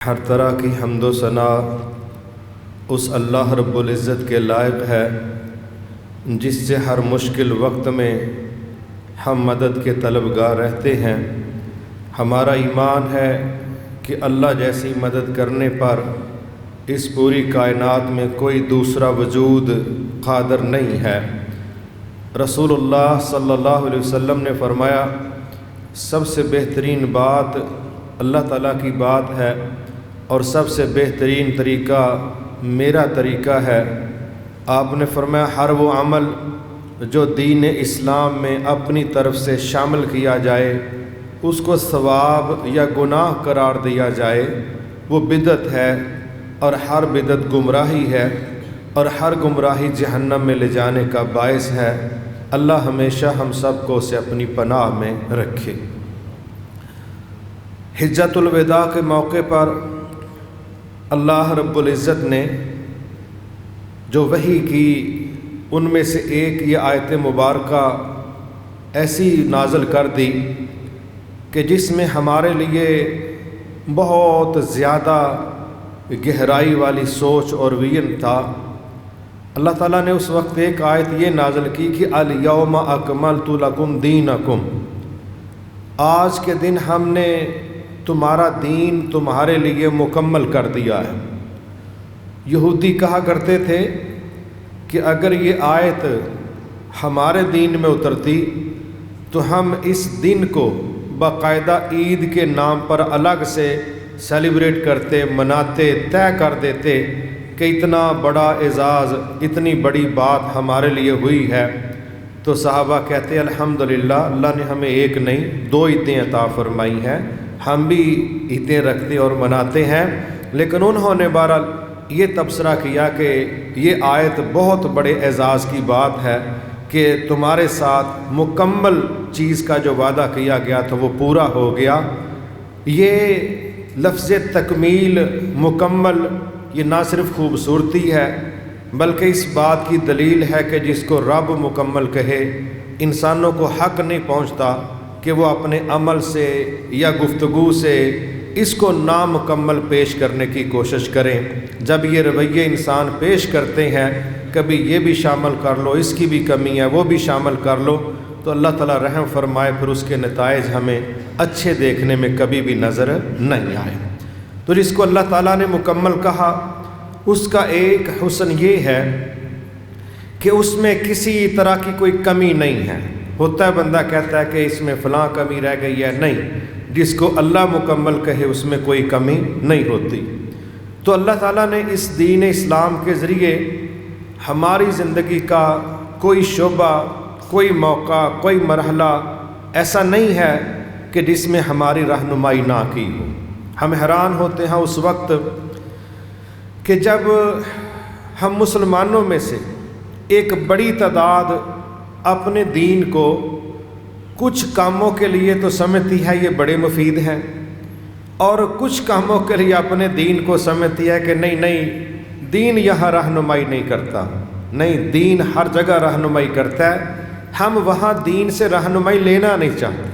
ہر طرح کی حمد و ثنا اس اللہ رب العزت کے لائق ہے جس سے ہر مشکل وقت میں ہم مدد کے طلبگار رہتے ہیں۔ ہمارا ایمان ہے کہ اللہ جیسی مدد کرنے پر اس پوری کائنات میں کوئی دوسرا وجود قادر نہیں ہے۔ رسول اللہ صلی اللہ علیہ وسلم نے فرمایا، سب سے بہترین بات اللہ تعالیٰ کی بات ہے اور سب سے بہترین طریقہ میرا طریقہ ہے۔ آپ نے فرمایا، ہر وہ عمل جو دین اسلام میں اپنی طرف سے شامل کیا جائے اس کو ثواب یا گناہ قرار دیا جائے وہ بدعت ہے، اور ہر بدعت گمراہی ہے، اور ہر گمراہی جہنم میں لے جانے کا باعث ہے۔ اللہ ہمیشہ ہم سب کو اسے اپنی پناہ میں رکھے۔ حجۃ الوداع کے موقع پر اللہ رب العزت نے جو وحی کی ان میں سے ایک یہ آیت مبارکہ ایسی نازل کر دی کہ جس میں ہمارے لیے بہت زیادہ گہرائی والی سوچ اور ویژن تھا۔ اللہ تعالیٰ نے اس وقت ایک آیت یہ نازل کی کہ الیوم اکملت لکم دینکم، آج کے دن ہم نے تمہارا دین تمہارے لیے مکمل کر دیا ہے۔ یہودی کہا کرتے تھے کہ اگر یہ آیت ہمارے دین میں اترتی تو ہم اس دن کو باقاعدہ عید کے نام پر الگ سے سیلیبریٹ کرتے، مناتے، طے کر دیتے کہ اتنا بڑا اعزاز، اتنی بڑی بات ہمارے لیے ہوئی ہے۔ تو صحابہ کہتے الحمدللہ، اللہ نے ہمیں ایک نہیں دو عیدیں عطا فرمائی ہیں، ہم بھی عیدیں رکھتے اور مناتے ہیں۔ لیکن انہوں نے بہرحال یہ تبصرہ کیا کہ یہ آیت بہت بڑے اعزاز کی بات ہے کہ تمہارے ساتھ مکمل چیز کا جو وعدہ کیا گیا تھا وہ پورا ہو گیا۔ یہ لفظ تکمیل، مکمل، یہ نہ صرف خوبصورتی ہے بلکہ اس بات کی دلیل ہے کہ جس کو رب مکمل کہے، انسانوں کو حق نہیں پہنچتا کہ وہ اپنے عمل سے یا گفتگو سے اس کو نامکمل پیش کرنے کی کوشش کریں۔ جب یہ رویے انسان پیش کرتے ہیں، کبھی یہ بھی شامل کر لو، اس کی بھی کمی ہے وہ بھی شامل کر لو، تو اللہ تعالیٰ رحم فرمائے پھر اس کے نتائج ہمیں اچھے دیکھنے میں کبھی بھی نظر نہیں آئے۔ تو جس کو اللہ تعالیٰ نے مکمل کہا اس کا ایک حسن یہ ہے کہ اس میں کسی طرح کی کوئی کمی نہیں ہے۔ ہوتا ہے بندہ کہتا ہے کہ اس میں فلاں کمی رہ گئی ہے، نہیں، جس کو اللہ مکمل کہے اس میں کوئی کمی نہیں ہوتی۔ تو اللہ تعالیٰ نے اس دین اسلام کے ذریعے ہماری زندگی کا کوئی شعبہ، کوئی موقع، کوئی مرحلہ ایسا نہیں ہے کہ جس میں ہماری رہنمائی نہ کی ہو۔ ہم حیران ہوتے ہیں اس وقت کہ جب ہم مسلمانوں میں سے ایک بڑی تعداد اپنے دین کو کچھ کاموں کے لیے تو سمجھتی ہے یہ بڑے مفید ہیں، اور کچھ کاموں کے لیے اپنے دین کو سمجھتی ہے کہ نہیں دین یہاں رہنمائی نہیں کرتا، نہیں دین ہر جگہ رہنمائی کرتا ہے، ہم وہاں دین سے رہنمائی لینا نہیں چاہتے۔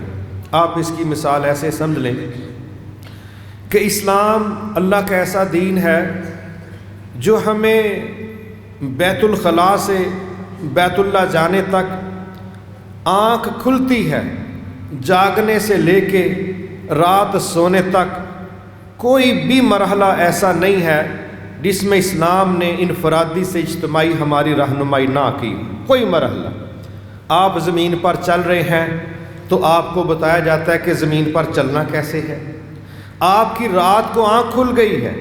آپ اس کی مثال ایسے سمجھ لیں کہ اسلام اللہ کا ایسا دین ہے جو ہمیں بیت الخلاء سے بیت اللہ جانے تک آنکھ کھلتی ہے، جاگنے سے لے کے رات سونے تک کوئی بھی مرحلہ ایسا نہیں ہے جس میں اسلام نے انفرادی سے اجتماعی ہماری رہنمائی نہ کی۔ کوئی مرحلہ، آپ زمین پر چل رہے ہیں تو آپ کو بتایا جاتا ہے کہ زمین پر چلنا کیسے ہے۔ آپ کی رات کو آنکھ کھل گئی ہے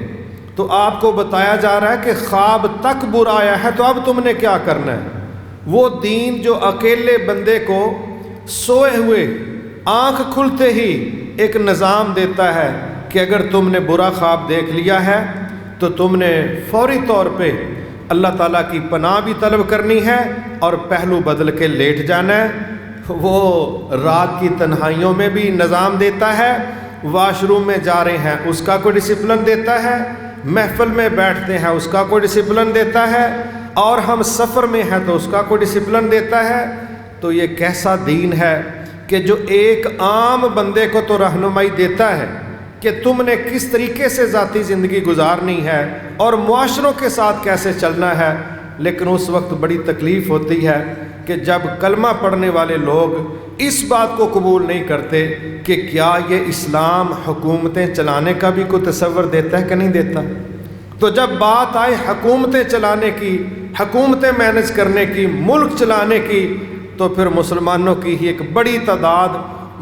تو آپ کو بتایا جا رہا ہے کہ خواب تک برا آیا ہے تو اب تم نے کیا کرنا ہے۔ وہ دین جو اکیلے بندے کو سوئے ہوئے آنکھ کھلتے ہی ایک نظام دیتا ہے کہ اگر تم نے برا خواب دیکھ لیا ہے تو تم نے فوری طور پہ اللہ تعالیٰ کی پناہ بھی طلب کرنی ہے اور پہلو بدل کے لیٹ جانا ہے۔ وہ رات کی تنہائیوں میں بھی نظام دیتا ہے، واش روم میں جا رہے ہیں اس کا کوئی ڈسپلن دیتا ہے، محفل میں بیٹھتے ہیں اس کا کوئی ڈسپلن دیتا ہے، اور ہم سفر میں ہیں تو اس کا کوئی ڈسپلن دیتا ہے۔ تو یہ کیسا دین ہے کہ جو ایک عام بندے کو تو رہنمائی دیتا ہے کہ تم نے کس طریقے سے ذاتی زندگی گزارنی ہے اور معاشروں کے ساتھ کیسے چلنا ہے، لیکن اس وقت بڑی تکلیف ہوتی ہے کہ جب کلمہ پڑھنے والے لوگ اس بات کو قبول نہیں کرتے کہ کیا یہ اسلام حکومتیں چلانے کا بھی کوئی تصور دیتا ہے کہ نہیں دیتا۔ تو جب بات آئے حکومتیں چلانے کی، حکومتیں مینج کرنے کی، ملک چلانے کی، تو پھر مسلمانوں کی ہی ایک بڑی تعداد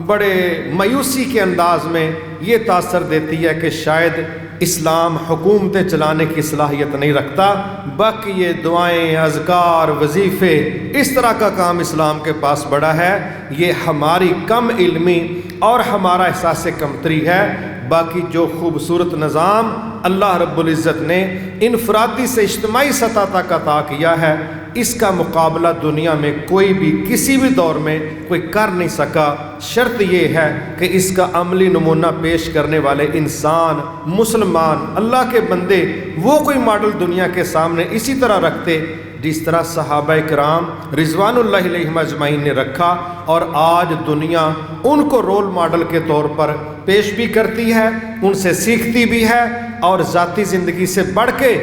بڑے مایوسی کے انداز میں یہ تاثر دیتی ہے کہ شاید اسلام حکومتیں چلانے کی صلاحیت نہیں رکھتا، باقی یہ دعائیں، اذکار، وظیفے، اس طرح کا کام اسلام کے پاس بڑا ہے۔ یہ ہماری کم علمی اور ہمارا احساس کمتری ہے۔ باقی جو خوبصورت نظام اللہ رب العزت نے انفرادی سے اجتماعی سطح تک عطا کیا ہے، اس کا مقابلہ دنیا میں کوئی بھی کسی بھی دور میں کوئی کر نہیں سکا۔ شرط یہ ہے کہ اس کا عملی نمونہ پیش کرنے والے انسان، مسلمان، اللہ کے بندے، وہ کوئی ماڈل دنیا کے سامنے اسی طرح رکھتے جس طرح صحابہ کرام رضوان اللہ علیہم اجمعین نے رکھا، اور آج دنیا ان کو رول ماڈل کے طور پر پیش بھی کرتی ہے، ان سے سیکھتی بھی ہے، اور ذاتی زندگی سے بڑھ کے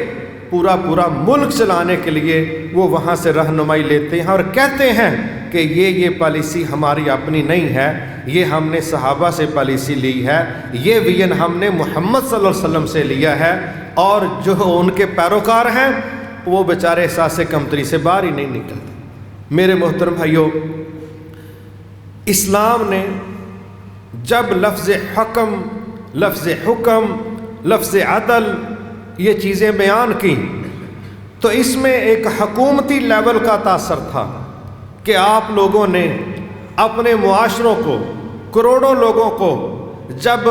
پورا ملک چلانے کے لیے وہ وہاں سے رہنمائی لیتے ہیں اور کہتے ہیں کہ یہ پالیسی ہماری اپنی نہیں ہے، یہ ہم نے صحابہ سے پالیسی لی ہے، یہ ویژن ہم نے محمد صلی اللہ علیہ وسلم سے لیا ہے، اور جو ان کے پیروکار ہیں وہ بیچارے احساس کمتری سے باہر ہی نہیں نکلتے۔ میرے محترم بھائیو، اسلام نے جب لفظ حکم، لفظ عدل یہ چیزیں بیان کی تو اس میں ایک حکومتی لیول کا تاثر تھا کہ آپ لوگوں نے اپنے معاشروں کو، کروڑوں لوگوں کو جب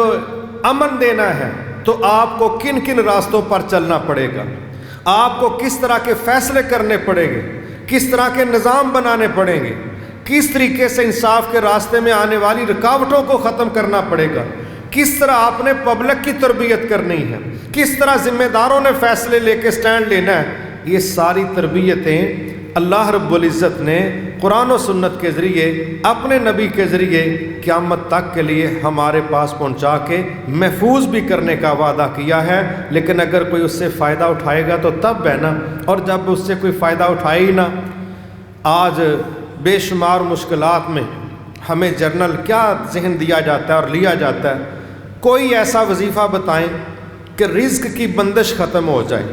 امن دینا ہے تو آپ کو کن کن راستوں پر چلنا پڑے گا، آپ کو کس طرح کے فیصلے کرنے پڑیں گے، کس طرح کے نظام بنانے پڑیں گے، کس طریقے سے انصاف کے راستے میں آنے والی رکاوٹوں کو ختم کرنا پڑے گا، کس طرح آپ نے پبلک کی تربیت کرنی ہے، کس طرح ذمہ داروں نے فیصلے لے کے سٹینڈ لینا ہے۔ یہ ساری تربیتیں اللہ رب العزت نے قرآن و سنت کے ذریعے، اپنے نبی کے ذریعے قیامت تک کے لیے ہمارے پاس پہنچا کے محفوظ بھی کرنے کا وعدہ کیا ہے۔ لیکن اگر کوئی اس سے فائدہ اٹھائے گا تو تب ہے نا، اور جب اس سے کوئی فائدہ اٹھائے ہی نہ۔ آج بے شمار مشکلات میں ہمیں جرنل کیا ذہن دیا جاتا ہے اور لیا جاتا ہے، کوئی ایسا وظیفہ بتائیں کہ رزق کی بندش ختم ہو جائے،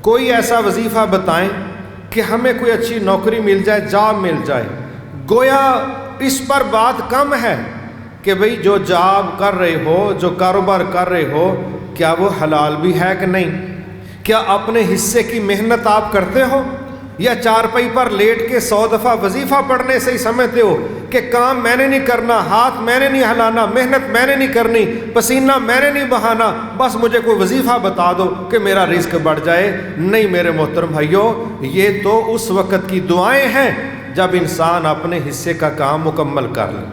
کوئی ایسا وظیفہ بتائیں کہ ہمیں کوئی اچھی نوکری مل جائے، جاب مل جائے۔ گویا اس پر بات کم ہے کہ بھئی جو جاب کر رہے ہو، جو کاروبار کر رہے ہو، کیا وہ حلال بھی ہے کہ نہیں؟ کیا اپنے حصے کی محنت آپ کرتے ہو، یا چارپائی پر لیٹ کے 100 دفعہ وظیفہ پڑھنے سے ہی سمجھتے ہو کہ کام میں نے نہیں کرنا، ہاتھ میں نے نہیں ہلانا، محنت میں نے نہیں کرنی، پسینہ میں نے نہیں بہانا، بس مجھے کوئی وظیفہ بتا دو کہ میرا رزق بڑھ جائے؟ نہیں میرے محترم بھائیو، یہ تو اس وقت کی دعائیں ہیں جب انسان اپنے حصے کا کام مکمل کر لے،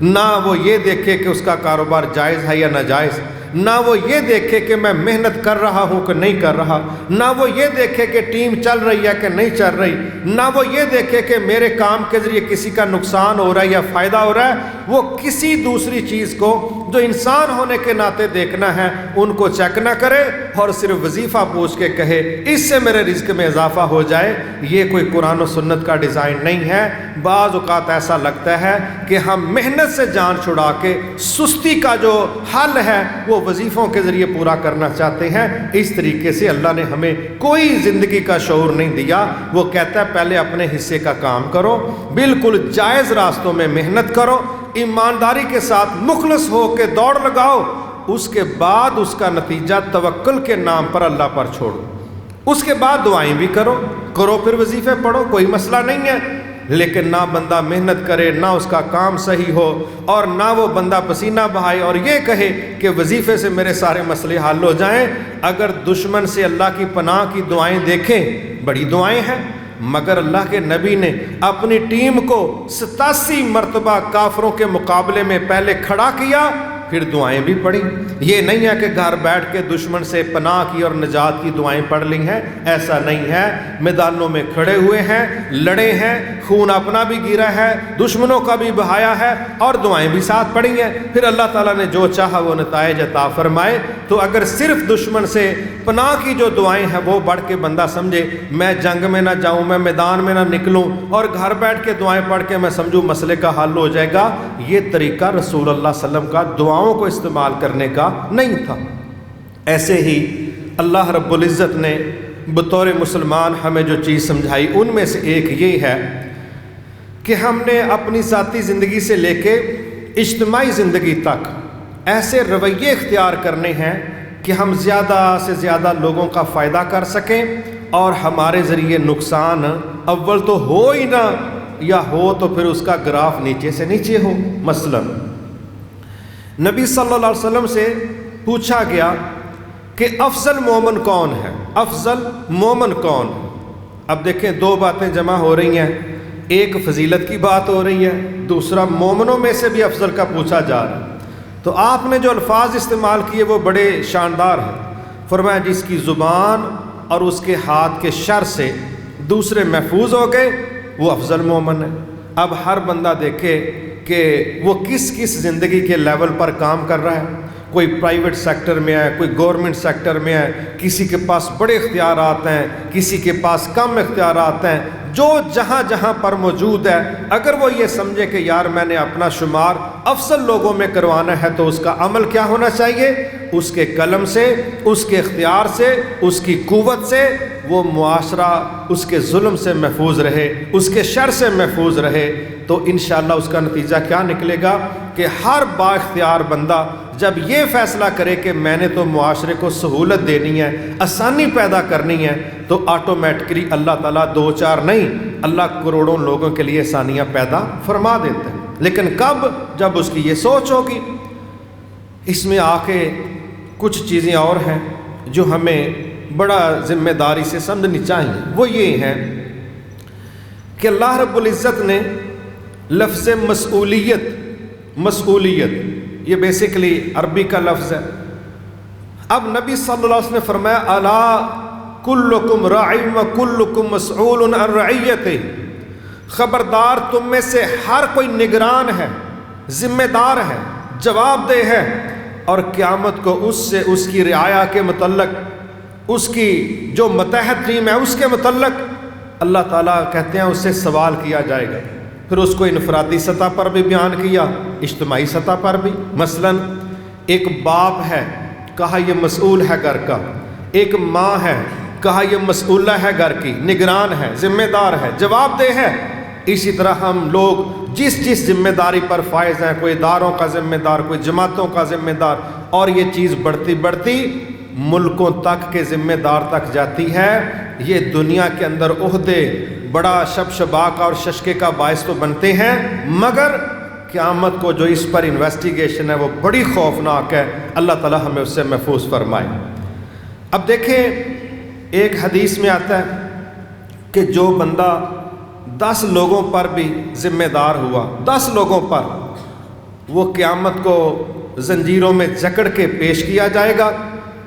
نہ وہ یہ دیکھے کہ اس کا کاروبار جائز ہے یا ناجائز، نہ وہ یہ دیکھے کہ میں محنت کر رہا ہوں کہ نہیں کر رہا، نہ وہ یہ دیکھے کہ ٹیم چل رہی ہے کہ نہیں چل رہی، نہ وہ یہ دیکھے کہ میرے کام کے ذریعے کسی کا نقصان ہو رہا ہے یا فائدہ ہو رہا ہے۔ وہ کسی دوسری چیز کو جو انسان ہونے کے ناطے دیکھنا ہے ان کو چیک نہ کرے اور صرف وظیفہ پوچھ کے کہے اس سے میرے رزق میں اضافہ ہو جائے۔ یہ کوئی قرآن و سنت کا ڈیزائن نہیں ہے۔ بعض اوقات ایسا لگتا ہے کہ ہم محنت سے جان چھڑا کے سستی کا جو حل ہے وہ وظیفوں کے ذریعے پورا کرنا چاہتے ہیں۔ اس طریقے سے اللہ نے ہمیں کوئی زندگی کا شعور نہیں دیا۔ وہ کہتا ہے پہلے اپنے حصے کا کام کرو، بالکل جائز راستوں میں محنت کرو، ایمانداری کے ساتھ مخلص ہو کے دوڑ لگاؤ، اس کے بعد اس کا نتیجہ توکل کے نام پر اللہ پر چھوڑو، اس کے بعد دعائیں بھی کرو پھر وظیفے پڑھو، کوئی مسئلہ نہیں ہے۔ لیکن نہ بندہ محنت کرے، نہ اس کا کام صحیح ہو، اور نہ وہ بندہ پسینہ بہائے اور یہ کہے کہ وظیفے سے میرے سارے مسئلے حل ہو جائیں۔ اگر دشمن سے اللہ کی پناہ کی دعائیں دیکھیں، بڑی دعائیں ہیں، مگر اللہ کے نبی نے اپنی ٹیم کو 87 مرتبہ کافروں کے مقابلے میں پہلے کھڑا کیا، پھر دعائیں بھی پڑھی۔ یہ نہیں ہے کہ گھر بیٹھ کے دشمن سے پناہ کی اور نجات کی دعائیں پڑھ لی ہیں، ایسا نہیں ہے۔ میدانوں میں کھڑے ہوئے ہیں، لڑے ہیں، خون اپنا بھی گرا ہے، دشمنوں کا بھی بہایا ہے، اور دعائیں بھی ساتھ پڑھی ہیں۔ پھر اللہ تعالیٰ نے جو چاہا وہ نتائج عطا فرمائے۔ تو اگر صرف دشمن سے پناہ کی جو دعائیں ہیں وہ پڑھ کے بندہ سمجھے میں جنگ میں نہ جاؤں، میں میدان میں نہ نکلوں، اور گھر بیٹھ کے دعائیں پڑھ کے میں سمجھوں مسئلے کا حل ہو جائے گا، یہ طریقہ رسول اللہ صلی اللہ علیہ وسلم کا دعاؤں کو استعمال کرنے کا نہیں تھا۔ ایسے ہی اللہ رب العزت نے بطور مسلمان ہمیں جو چیز سمجھائی ان میں سے ایک یہ ہے کہ ہم نے اپنی ذاتی زندگی سے لے کے اجتماعی زندگی تک ایسے رویے اختیار کرنے ہیں کہ ہم زیادہ سے زیادہ لوگوں کا فائدہ کر سکیں، اور ہمارے ذریعے نقصان اول تو ہو ہی نہ، یا ہو تو پھر اس کا گراف نیچے سے نیچے ہو۔ مثلا نبی صلی اللہ علیہ وسلم سے پوچھا گیا کہ افضل مومن کون ہے، افضل مومن کون ہے۔ اب دیکھیں دو باتیں جمع ہو رہی ہیں، ایک فضیلت کی بات ہو رہی ہے، دوسرا مومنوں میں سے بھی افضل کا پوچھا جا رہا ہے۔ تو آپ نے جو الفاظ استعمال کیے وہ بڑے شاندار ہیں۔ فرمایا جس کی زبان اور اس کے ہاتھ کے شر سے دوسرے محفوظ ہو گئے وہ افضل مومن ہے۔ اب ہر بندہ دیکھے کہ وہ کس کس زندگی کے لیول پر کام کر رہا ہے۔ کوئی پرائیویٹ سیکٹر میں ہے، کوئی گورنمنٹ سیکٹر میں ہے، کسی کے پاس بڑے اختیارات ہیں، کسی کے پاس کم اختیارات ہیں۔ جو جہاں جہاں پر موجود ہے، اگر وہ یہ سمجھے کہ یار میں نے اپنا شمار افضل لوگوں میں کروانا ہے، تو اس کا عمل کیا ہونا چاہیے؟ اس کے قلم سے، اس کے اختیار سے، اس کی قوت سے وہ معاشرہ اس کے ظلم سے محفوظ رہے، اس کے شر سے محفوظ رہے۔ تو انشاءاللہ اس کا نتیجہ کیا نکلے گا کہ ہر با اختیار بندہ جب یہ فیصلہ کرے کہ میں نے تو معاشرے کو سہولت دینی ہے، آسانی پیدا کرنی ہے، تو آٹومیٹکلی اللہ تعالیٰ دو چار نہیں، اللہ کروڑوں لوگوں کے لیے آسانیاں پیدا فرما دیتے ہیں۔ لیکن کب؟ جب اس کی یہ سوچ ہوگی۔ اس میں آ کے کچھ چیزیں اور ہیں جو ہمیں بڑا ذمہ داری سے سمجھنی چاہیے۔ وہ یہ ہیں کہ اللہ رب العزت نے لفظ مسئولیت یہ بیسیکلی عربی کا لفظ ہے۔ اب نبی صلی اللہ علیہ وسلم نے فرمایا الا کلکم راع و کلکم مسئول عن رعیتہ، خبردار تم میں سے ہر کوئی نگران ہے، ذمہ دار ہے، جواب دہ ہے، اور قیامت کو اس سے اس کی رعایا کے متعلق، اس کی جو متحد ٹیم ہے اس کے متعلق اللہ تعالیٰ کہتے ہیں اس سے سوال کیا جائے گا۔ پھر اس کو انفرادی سطح پر بھی بیان کیا، اجتماعی سطح پر بھی۔ مثلا ایک باپ ہے، کہا یہ مسئول ہے گھر کا، ایک ماں ہے، کہا یہ مسئولہ ہے گھر کی، نگران ہے، ذمہ دار ہے، جواب دہ ہے۔ اسی طرح ہم لوگ جس ذمہ داری پر فائز ہیں، کوئی اداروں کا ذمہ دار، کوئی جماعتوں کا ذمہ دار، اور یہ چیز بڑھتی ملکوں تک کے ذمہ دار تک جاتی ہے۔ یہ دنیا کے اندر عہدے بڑا شبشبا کا اور ششکے کا باعث تو بنتے ہیں، مگر قیامت کو جو اس پر انویسٹیگیشن ہے وہ بڑی خوفناک ہے۔ اللہ تعالی ہمیں اس سے محفوظ فرمائے۔ اب دیکھیں ایک حدیث میں آتا ہے کہ جو بندہ 10 لوگوں پر بھی ذمہ دار ہوا، 10 لوگوں پر، وہ قیامت کو زنجیروں میں جکڑ کے پیش کیا جائے گا۔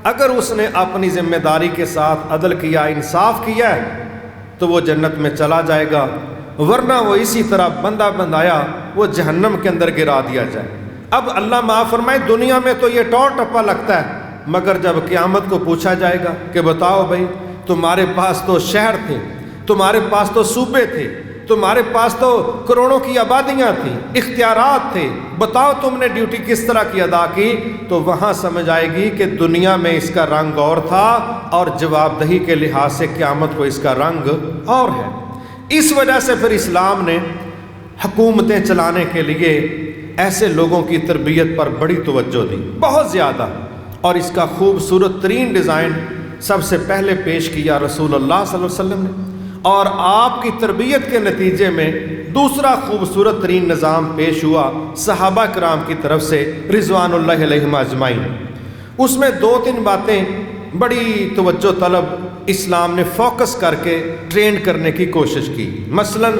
اگر اس نے اپنی ذمہ داری کے ساتھ عدل کیا، انصاف کیا ہے، تو وہ جنت میں چلا جائے گا، ورنہ وہ اسی طرح بندہ بندایا وہ جہنم کے اندر گرا دیا جائے۔ اب اللہ معاف فرمائے، دنیا میں تو یہ ٹور ٹپا لگتا ہے، مگر جب قیامت کو پوچھا جائے گا کہ بتاؤ بھائی تمہارے پاس تو شہر تھے، تمہارے پاس تو صوبے تھے، تمہارے پاس تو کروڑوں کی آبادیاں تھیں، اختیارات تھے، بتاؤ تم نے ڈیوٹی کس طرح کی ادا کی، تو وہاں سمجھ آئے گی کہ دنیا میں اس کا رنگ اور تھا، اور جواب دہی کے لحاظ سے قیامت کو اس کا رنگ اور ہے۔ اس وجہ سے پھر اسلام نے حکومتیں چلانے کے لیے ایسے لوگوں کی تربیت پر بڑی توجہ دی، بہت زیادہ، اور اس کا خوبصورت ترین ڈیزائن سب سے پہلے پیش کیا رسول اللہ صلی اللہ علیہ وسلم نے، اور آپ کی تربیت کے نتیجے میں دوسرا خوبصورت ترین نظام پیش ہوا صحابہ کرام کی طرف سے رضوان اللہ علیہم اجمعین۔ اس میں 2-3 باتیں بڑی توجہ طلب اسلام نے فوکس کر کے ٹرین کرنے کی کوشش کی۔ مثلا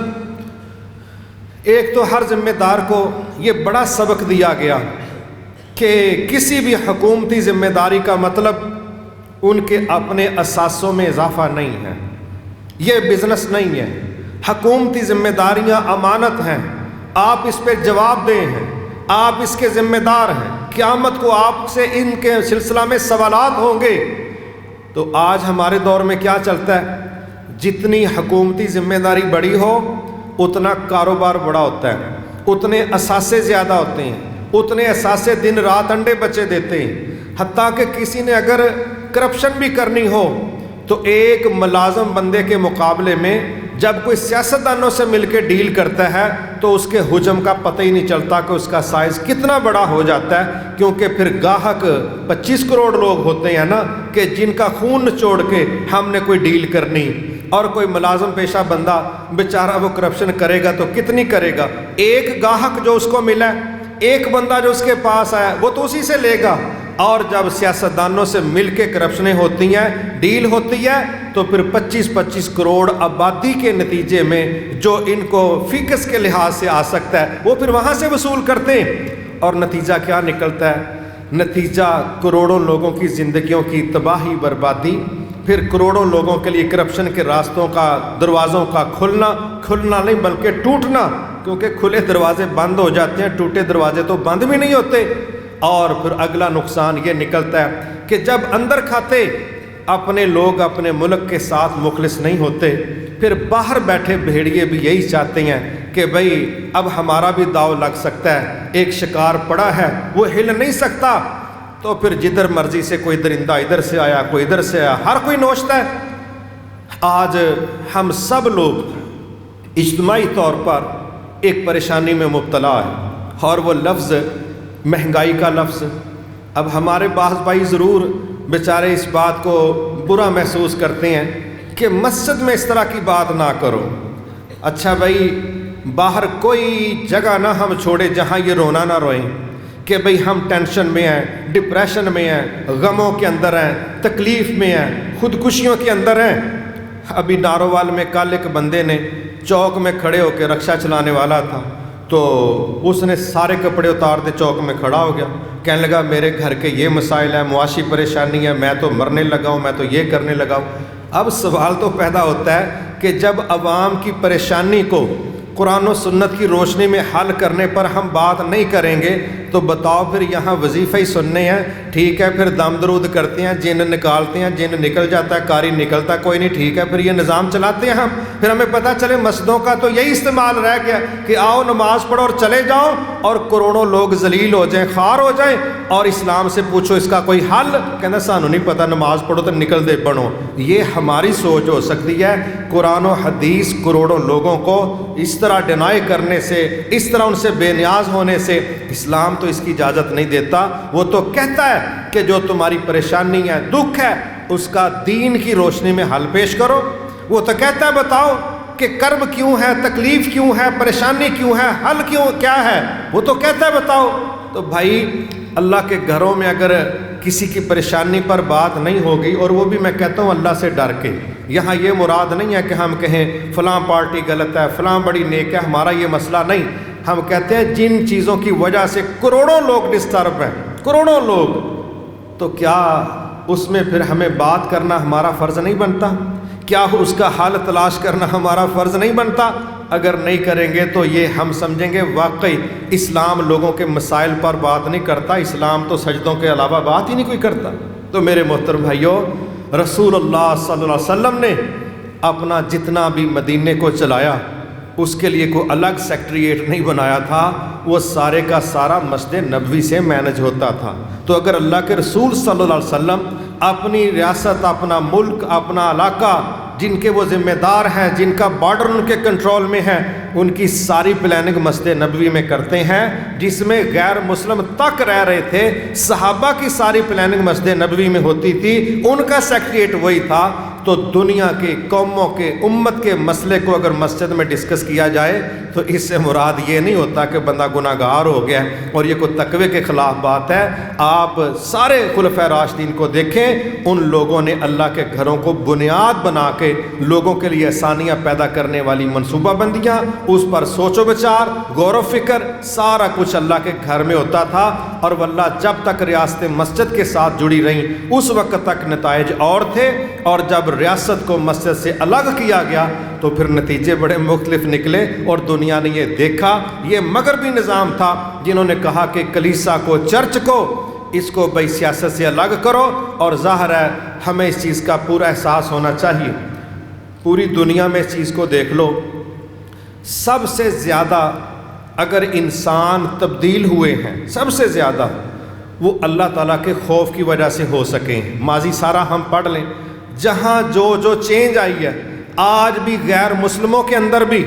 ایک تو ہر ذمہ دار کو یہ بڑا سبق دیا گیا کہ کسی بھی حکومتی ذمہ داری کا مطلب ان کے اپنے اثاثوں میں اضافہ نہیں ہے، یہ بزنس نہیں ہے۔ حکومتی ذمہ داریاں امانت ہیں، آپ اس پہ جواب دہ ہیں، آپ اس کے ذمہ دار ہیں، قیامت کو آپ سے ان کے سلسلہ میں سوالات ہوں گے۔ تو آج ہمارے دور میں کیا چلتا ہے؟ جتنی حکومتی ذمہ داری بڑی ہو اتنا کاروبار بڑا ہوتا ہے، اتنے اثاثے زیادہ ہوتے ہیں، اتنے اثاثے دن رات انڈے بچے دیتے ہیں۔ حتیٰ کہ کسی نے اگر کرپشن بھی کرنی ہو تو ایک ملازم بندے کے مقابلے میں جب کوئی سیاستدانوں سے مل کے ڈیل کرتا ہے تو اس کے حجم کا پتہ ہی نہیں چلتا کہ اس کا سائز کتنا بڑا ہو جاتا ہے، کیونکہ پھر گاہک 25 کروڑ لوگ ہوتے ہیں نا کہ جن کا خون نچوڑ کے ہم نے کوئی ڈیل کرنی، اور کوئی ملازم پیشہ بندہ بیچارہ وہ کرپشن کرے گا تو کتنی کرے گا؟ ایک گاہک جو اس کو ملا ہے، ایک بندہ جو اس کے پاس آیا وہ تو اسی سے لے گا، اور جب سیاستدانوں سے مل کے کرپشنیں ہوتی ہیں، ڈیل ہوتی ہے، تو پھر 25 کروڑ آبادی کے نتیجے میں جو ان کو فیکس کے لحاظ سے آ سکتا ہے وہ پھر وہاں سے وصول کرتے ہیں، اور نتیجہ کیا نکلتا ہے؟ نتیجہ کروڑوں لوگوں کی زندگیوں کی تباہی، بربادی، پھر کروڑوں لوگوں کے لیے کرپشن کے راستوں کا، دروازوں کا کھلنا نہیں بلکہ ٹوٹنا، کیونکہ کھلے دروازے بند ہو جاتے ہیں، ٹوٹے دروازے تو بند بھی نہیں ہوتے۔ اور پھر اگلا نقصان یہ نکلتا ہے کہ جب اندر کھاتے اپنے لوگ اپنے ملک کے ساتھ مخلص نہیں ہوتے، پھر باہر بیٹھے بھیڑیے بھی یہی چاہتے ہیں کہ بھئی اب ہمارا بھی داؤ لگ سکتا ہے، ایک شکار پڑا ہے وہ ہل نہیں سکتا، تو پھر جدھر مرضی سے کوئی درندہ ادھر سے آیا، کوئی ادھر سے آیا، ہر کوئی نوچتا ہے۔ آج ہم سب لوگ اجتماعی طور پر ایک پریشانی میں مبتلا ہے، اور وہ لفظ مہنگائی کا لفظ۔ اب ہمارے بعض بھائی ضرور بیچارے اس بات کو برا محسوس کرتے ہیں کہ مسجد میں اس طرح کی بات نہ کرو۔ اچھا بھائی، باہر کوئی جگہ نہ ہم چھوڑے جہاں یہ رونا نہ روئیں کہ بھئی ہم ٹینشن میں ہیں، ڈپریشن میں ہیں، غموں کے اندر ہیں، تکلیف میں ہیں، خودکشیوں کے اندر ہیں۔ ابھی نارووال میں کل ایک بندے نے چوک میں کھڑے ہو کے رکشہ چلانے والا تھا، تو اس نے سارے کپڑے اتار دے، چوک میں کھڑا ہو گیا، کہنے لگا میرے گھر کے یہ مسائل ہیں، معاشی پریشانی ہے، میں تو مرنے لگا ہوں، میں تو یہ کرنے لگا ہوں۔ اب سوال تو پیدا ہوتا ہے کہ جب عوام کی پریشانی کو قرآن و سنت کی روشنی میں حل کرنے پر ہم بات نہیں کریں گے تو بتاؤ پھر یہاں وظیفہ ہی سننے ہیں، ٹھیک ہے، پھر دم درود کرتے ہیں، جن نکالتے ہیں، جن نکل جاتا ہے، کاری نکلتا کوئی نہیں، ٹھیک ہے، پھر یہ نظام چلاتے ہیں ہم، پھر ہمیں پتہ چلے مسجدوں کا تو یہی استعمال رہ گیا کہ آؤ نماز پڑھو اور چلے جاؤ، اور کروڑوں لوگ ذلیل ہو جائیں، خوار ہو جائیں، اور اسلام سے پوچھو اس کا کوئی حل، کہنا سانو نہیں پتہ، نماز پڑھو تو نکل دے بنو۔ یہ ہماری سوچ ہو سکتی ہے۔ قرآن و حدیث کروڑوں لوگوں کو اس طرح ڈینائی کرنے سے، اس طرح ان سے بے نیاز ہونے سے اسلام تو اس کی اجازت نہیں دیتا۔ وہ تو کہتا ہے کہ جو تمہاری پریشانی ہے، دکھ ہے، اس کا دین کی روشنی میں حل پیش کرو۔ وہ تو کہتا ہے بتاؤ کہ کرب کیوں ہے، تکلیف کیوں ہے، پریشانی کیوں ہے، حل کیا ہے، وہ تو کہتا ہے بتاؤ۔ تو بھائی اللہ کے گھروں میں اگر کسی کی پریشانی پر بات نہیں ہوگی، اور وہ بھی میں کہتا ہوں اللہ سے ڈر کے، یہاں یہ مراد نہیں ہے کہ ہم کہیں فلاں پارٹی غلط ہے، فلاں بڑی نیک ہے، ہمارا یہ مسئلہ نہیں، ہم کہتے ہیں جن چیزوں کی وجہ سے کروڑوں لوگ ڈسٹرب ہیں، کروڑوں لوگ، تو کیا اس میں پھر ہمیں بات کرنا ہمارا فرض نہیں بنتا؟ کیا اس کا حل تلاش کرنا ہمارا فرض نہیں بنتا؟ اگر نہیں کریں گے تو یہ ہم سمجھیں گے واقعی اسلام لوگوں کے مسائل پر بات نہیں کرتا، اسلام تو سجدوں کے علاوہ بات ہی نہیں کوئی کرتا۔ تو میرے محترم بھائیوں، رسول اللہ صلی اللہ علیہ وسلم نے اپنا جتنا بھی مدینے کو چلایا، اس کے لیے کوئی الگ سیکٹریٹ نہیں بنایا تھا، وہ سارے کا سارا مسجد نبوی سے مینج ہوتا تھا۔ تو اگر اللہ کے رسول صلی اللہ علیہ وسلم اپنی ریاست، اپنا ملک، اپنا علاقہ، جن کے وہ ذمہ دار ہیں، جن کا بارڈر ان کے کنٹرول میں ہے، ان کی ساری پلاننگ مسجد نبوی میں کرتے ہیں، جس میں غیر مسلم تک رہ رہے تھے، صحابہ کی ساری پلاننگ مسجد نبوی میں ہوتی تھی، ان کا سیکریٹریٹ وہی تھا، تو دنیا کے قوموں کے امت کے مسئلے کو اگر مسجد میں ڈسکس کیا جائے تو اس سے مراد یہ نہیں ہوتا کہ بندہ گناہ گار ہو گیا اور یہ کوئی تقوی کے خلاف بات ہے۔ آپ سارے خلفائے راشدین کو دیکھیں، ان لوگوں نے اللہ کے گھروں کو بنیاد بنا کے لوگوں کے لیے آسانیاں پیدا کرنے والی منصوبہ بندیاں، اس پر سوچ و بچار، غور و فکر، سارا کچھ اللہ کے گھر میں ہوتا تھا۔ اور واللہ جب تک ریاست مسجد کے ساتھ جڑی رہیں اس وقت تک نتائج اور تھے، اور جب ریاست کو مسجد سے الگ کیا گیا تو پھر نتیجے بڑے مختلف نکلے، اور دنیا نے یہ دیکھا۔ یہ مغربی نظام تھا جنہوں نے کہا کہ کلیسا کو، چرچ کو، اس کو بھائی سیاست سے الگ کرو، اور ظاہر ہے ہمیں اس چیز کا پورا احساس ہونا چاہیے۔ پوری دنیا میں اس چیز کو دیکھ لو، سب سے زیادہ اگر انسان تبدیل ہوئے ہیں سب سے زیادہ وہ اللہ تعالیٰ کے خوف کی وجہ سے ہو سکے ہیں۔ ماضی سارا ہم پڑھ لیں، جہاں جو چینج آئی ہے، آج بھی غیر مسلموں کے اندر بھی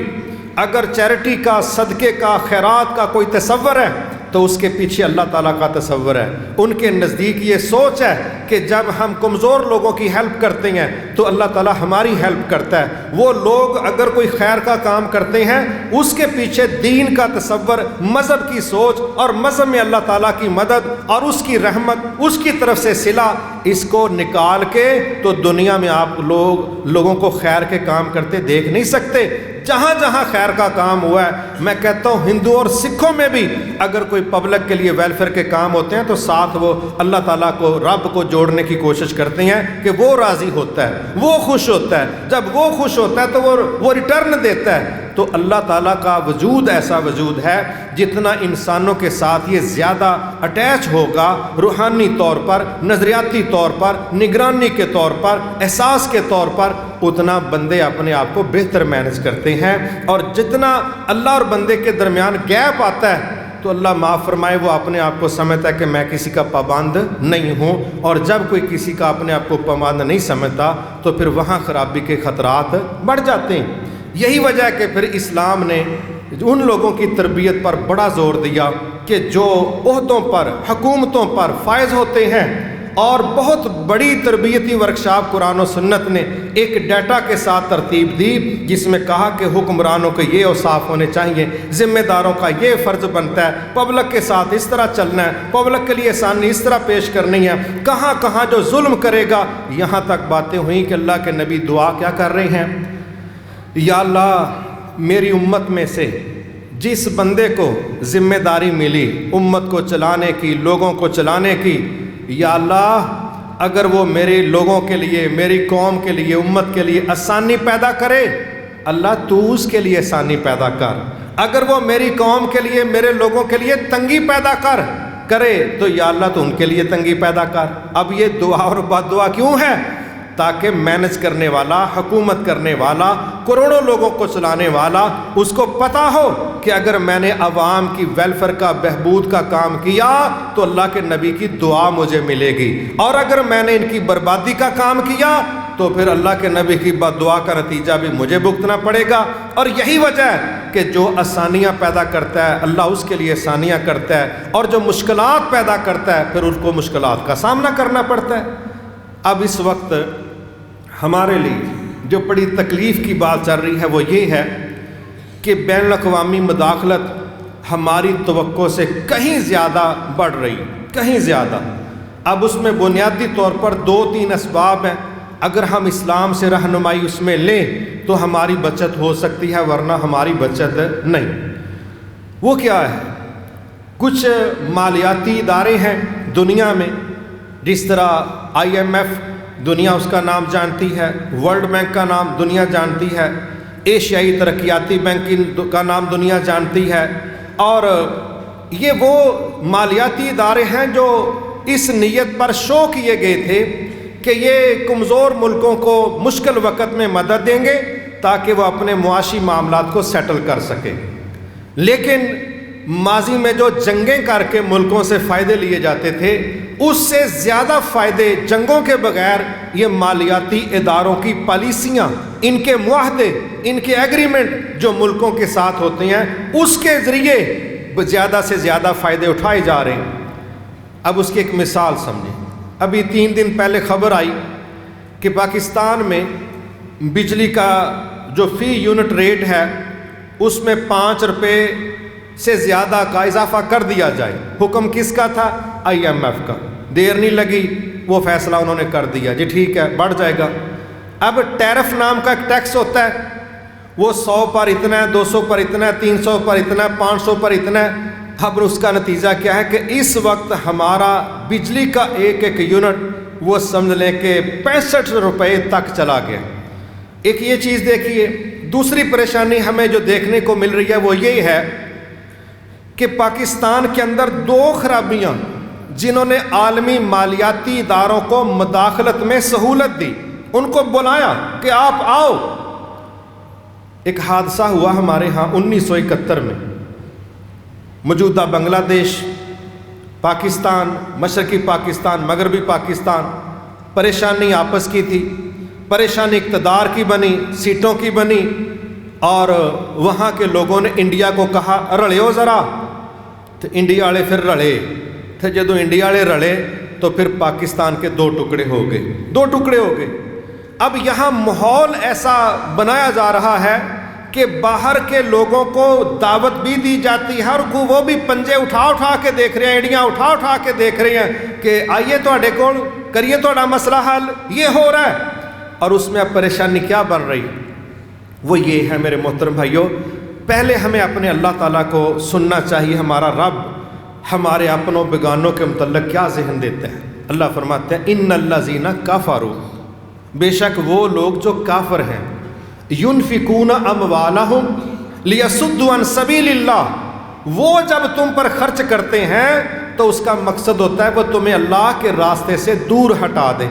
اگر چیریٹی کا، صدقے کا، خیرات کا کوئی تصور ہے تو اس کے پیچھے اللہ تعالیٰ کا تصور ہے۔ ان کے نزدیک یہ سوچ ہے کہ جب ہم کمزور لوگوں کی ہیلپ کرتے ہیں تو اللہ تعالیٰ ہماری ہیلپ کرتا ہے۔ وہ لوگ اگر کوئی خیر کا کام کرتے ہیں اس کے پیچھے دین کا تصور، مذہب کی سوچ، اور مذہب میں اللہ تعالیٰ کی مدد اور اس کی رحمت، اس کی طرف سے صلہ، اس کو نکال کے تو دنیا میں آپ لوگوں کو خیر کے کام کرتے دیکھ نہیں سکتے۔ جہاں جہاں خیر کا کام ہوا ہے، میں کہتا ہوں ہندو اور سکھوں میں بھی اگر کوئی پبلک کے لیے ویلفیئر کے کام ہوتے ہیں تو ساتھ وہ اللہ تعالیٰ کو، رب کو جوڑنے کی کوشش کرتے ہیں کہ وہ راضی ہوتا ہے، وہ خوش ہوتا ہے۔ جب وہ خوش ہوتا ہے تو وہ ریٹرن دیتا ہے۔ تو اللہ تعالیٰ کا وجود ایسا وجود ہے، جتنا انسانوں کے ساتھ یہ زیادہ اٹیچ ہوگا روحانی طور پر، نظریاتی طور پر، نگرانی کے طور پر، احساس کے طور پر، اتنا بندے اپنے آپ کو بہتر مینج کرتے ہیں۔ اور جتنا اللہ اور بندے کے درمیان گیپ آتا ہے تو اللہ معاف فرمائے وہ اپنے آپ کو سمجھتا ہے کہ میں کسی کا پابند نہیں ہوں، اور جب کوئی کسی کا اپنے آپ کو پابند نہیں سمجھتا تو پھر وہاں خرابی کے خطرات بڑھ جاتے ہیں۔ یہی وجہ ہے کہ پھر اسلام نے ان لوگوں کی تربیت پر بڑا زور دیا کہ جو عہدوں پر، حکومتوں پر فائز ہوتے ہیں، اور بہت بڑی تربیتی ورکشاپ قرآن و سنت نے ایک ڈیٹا کے ساتھ ترتیب دی، جس میں کہا کہ حکمرانوں کے یہ اوصاف ہونے چاہیے، ذمہ داروں کا یہ فرض بنتا ہے، پبلک کے ساتھ اس طرح چلنا ہے، پبلک کے لیے آسانی اس طرح پیش کرنی ہے، کہاں کہاں جو ظلم کرے گا۔ یہاں تک باتیں ہوئیں کہ اللہ کے نبی دعا کیا کر رہے ہیں، یا اللہ میری امت میں سے جس بندے کو ذمہ داری ملی امت کو چلانے کی، لوگوں کو چلانے کی، یا اللہ اگر وہ میرے لوگوں کے لیے، میری قوم کے لیے، امت کے لیے آسانی پیدا کرے، اللہ تو اس کے لیے آسانی پیدا کر۔ اگر وہ میری قوم کے لیے، میرے لوگوں کے لیے تنگی پیدا کرے تو یا اللہ تو ان کے لیے تنگی پیدا کر۔ اب یہ دعا اور بد دعا کیوں ہے؟ تاکہ مینج کرنے والا، حکومت کرنے والا، کروڑوں لوگوں کو چلانے والا، اس کو پتا ہو کہ اگر میں نے عوام کی ویلفیئر کا، بہبود کا کام کیا تو اللہ کے نبی کی دعا مجھے ملے گی، اور اگر میں نے ان کی بربادی کا کام کیا تو پھر اللہ کے نبی کی بد دعا کا نتیجہ بھی مجھے بھگتنا پڑے گا۔ اور یہی وجہ ہے کہ جو آسانیاں پیدا کرتا ہے اللہ اس کے لیے آسانیاں کرتا ہے، اور جو مشکلات پیدا کرتا ہے پھر اس کو مشکلات کا سامنا کرنا پڑتا ہے۔ اب اس وقت ہمارے لیے جو بڑی تکلیف کی بات چل رہی ہے وہ یہ ہے کہ بین الاقوامی مداخلت ہماری توقع سے کہیں زیادہ بڑھ رہی، کہیں زیادہ۔ اب اس میں بنیادی طور پر 2-3 اسباب ہیں۔ اگر ہم اسلام سے رہنمائی اس میں لیں تو ہماری بچت ہو سکتی ہے، ورنہ ہماری بچت نہیں۔ وہ کیا ہے؟ کچھ مالیاتی ادارے ہیں دنیا میں، جس طرح IMF دنیا اس کا نام جانتی ہے، ورلڈ بینک کا نام دنیا جانتی ہے، ایشیائی ترقیاتی بینک کا نام دنیا جانتی ہے، اور یہ وہ مالیاتی ادارے ہیں جو اس نیت پر شو کیے گئے تھے کہ یہ کمزور ملکوں کو مشکل وقت میں مدد دیں گے تاکہ وہ اپنے معاشی معاملات کو سیٹل کر سکیں۔ لیکن ماضی میں جو جنگیں کر کے ملکوں سے فائدے لیے جاتے تھے، اس سے زیادہ فائدے جنگوں کے بغیر یہ مالیاتی اداروں کی پالیسیاں، ان کے معاہدے، ان کے ایگریمنٹ جو ملکوں کے ساتھ ہوتے ہیں، اس کے ذریعے زیادہ سے زیادہ فائدے اٹھائے جا رہے ہیں۔ اب اس کی ایک مثال سمجھیں۔ ابھی 3 دن پہلے خبر آئی کہ پاکستان میں بجلی کا جو فی یونٹ ریٹ ہے اس میں 5 روپے سے زیادہ کا اضافہ کر دیا جائے۔ حکم کس کا تھا؟ IMF کا۔ دیر نہیں لگی، وہ فیصلہ انہوں نے کر دیا، جی ٹھیک ہے بڑھ جائے گا۔ اب ٹیرف نام کا ایک ٹیکس ہوتا ہے، وہ 100 پر اتنا ہے، 200 پر اتنا ہے، 300 پر اتنا ہے، 500 پر اتنا ہے۔ اب اس کا نتیجہ کیا ہے کہ اس وقت ہمارا بجلی کا ایک ایک یونٹ وہ سمجھ لیں کہ 65 روپے تک چلا گیا۔ ایک یہ چیز دیکھیے۔ دوسری پریشانی ہمیں جو دیکھنے کو مل رہی ہے وہ یہی ہے کہ پاکستان کے اندر 2 خرابیاں جنہوں نے عالمی مالیاتی اداروں کو مداخلت میں سہولت دی، ان کو بلایا کہ آپ آؤ۔ ایک حادثہ ہوا ہمارے ہاں 1971 میں، موجودہ بنگلہ دیش، پاکستان، مشرقی پاکستان، مغربی پاکستان، پریشانی آپس کی تھی، پریشانی اقتدار کی بنی، سیٹوں کی بنی، اور وہاں کے لوگوں نے انڈیا کو کہا رڑیو ذرا، تو انڈیا والے پھر رڑے تھے۔ جدو انڈیا والے رڑے تو پھر پاکستان کے 2 ٹکڑے ہو گئے، 2 ٹکڑے ہو گئے۔ اب یہاں ماحول ایسا بنایا جا رہا ہے کہ باہر کے لوگوں کو دعوت بھی دی جاتی ہے اور وہ بھی پنجے اٹھا اٹھا کے دیکھ رہے ہیں، ایڑیاں اٹھا اٹھا کے دیکھ رہے ہیں کہ آئیے تواڈے کول کریے تہاڈا مسئلہ حل، یہ ہو رہا ہے۔ اور اس میں اب پریشانی کیا بن رہی وہ یہ ہے میرے محترم بھائیوں، پہلے ہمیں اپنے اللہ تعالیٰ کو سننا چاہیے، ہمارا رب ہمارے اپنوں بیگانوں کے متعلق کیا ذہن دیتا ہے۔ اللہ فرماتے ہیں ان الذین کفروا، بے شک وہ لوگ جو کافر ہیں، ينفقون اموالہم لیصدوا عن سبیل اللہ، وہ جب تم پر خرچ کرتے ہیں تو اس کا مقصد ہوتا ہے وہ تمہیں اللہ کے راستے سے دور ہٹا دے۔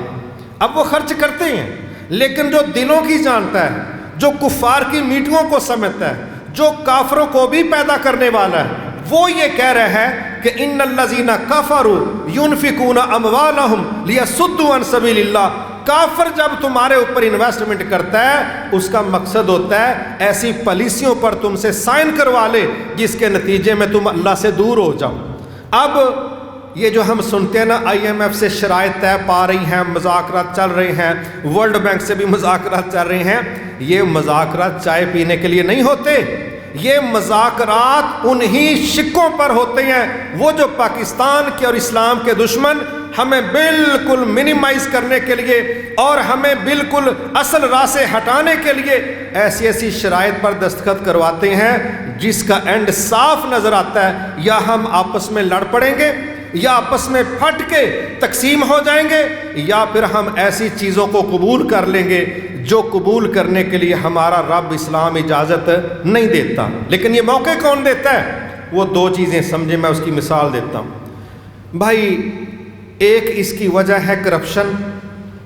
اب وہ خرچ کرتے ہیں لیکن جو دلوں کی جانتا ہے، جو کفار کی میٹنگوں کو سمجھتا ہے، جو کافروں کو بھی پیدا کرنے والا ہے، وہ یہ کہہ رہا ہے کہ ان الذین کفروا ينفقون اموالہم لیصدوا عن سبیل اللہ۔ کافر جب تمہارے اوپر انویسٹمنٹ کرتا ہے اس کا مقصد ہوتا ہے ایسی پالیسیوں پر تم سے سائن کروا لے جس کے نتیجے میں تم اللہ سے دور ہو جاؤ۔ اب یہ جو ہم سنتے ہیں نا IMF سے شرائط طے پا رہی ہیں، مذاکرات چل رہے ہیں، ورلڈ بینک سے بھی مذاکرات چل رہے ہیں، یہ مذاکرات چائے پینے کے لیے نہیں ہوتے، یہ مذاکرات انہی شکوں پر ہوتے ہیں وہ جو پاکستان کے اور اسلام کے دشمن ہمیں بالکل منیمائز کرنے کے لیے اور ہمیں بالکل اصل راہ سے ہٹانے کے لیے ایسی ایسی شرائط پر دستخط کرواتے ہیں جس کا اینڈ صاف نظر آتا ہے، یا ہم آپس میں لڑ پڑیں گے، یا آپس میں پھٹ کے تقسیم ہو جائیں گے، یا پھر ہم ایسی چیزوں کو قبول کر لیں گے جو قبول کرنے کے لیے ہمارا رب اسلام اجازت نہیں دیتا۔ لیکن یہ موقع کون دیتا ہے؟ وہ 2 چیزیں سمجھیں، میں اس کی مثال دیتا ہوں بھائی۔ ایک اس کی وجہ ہے کرپشن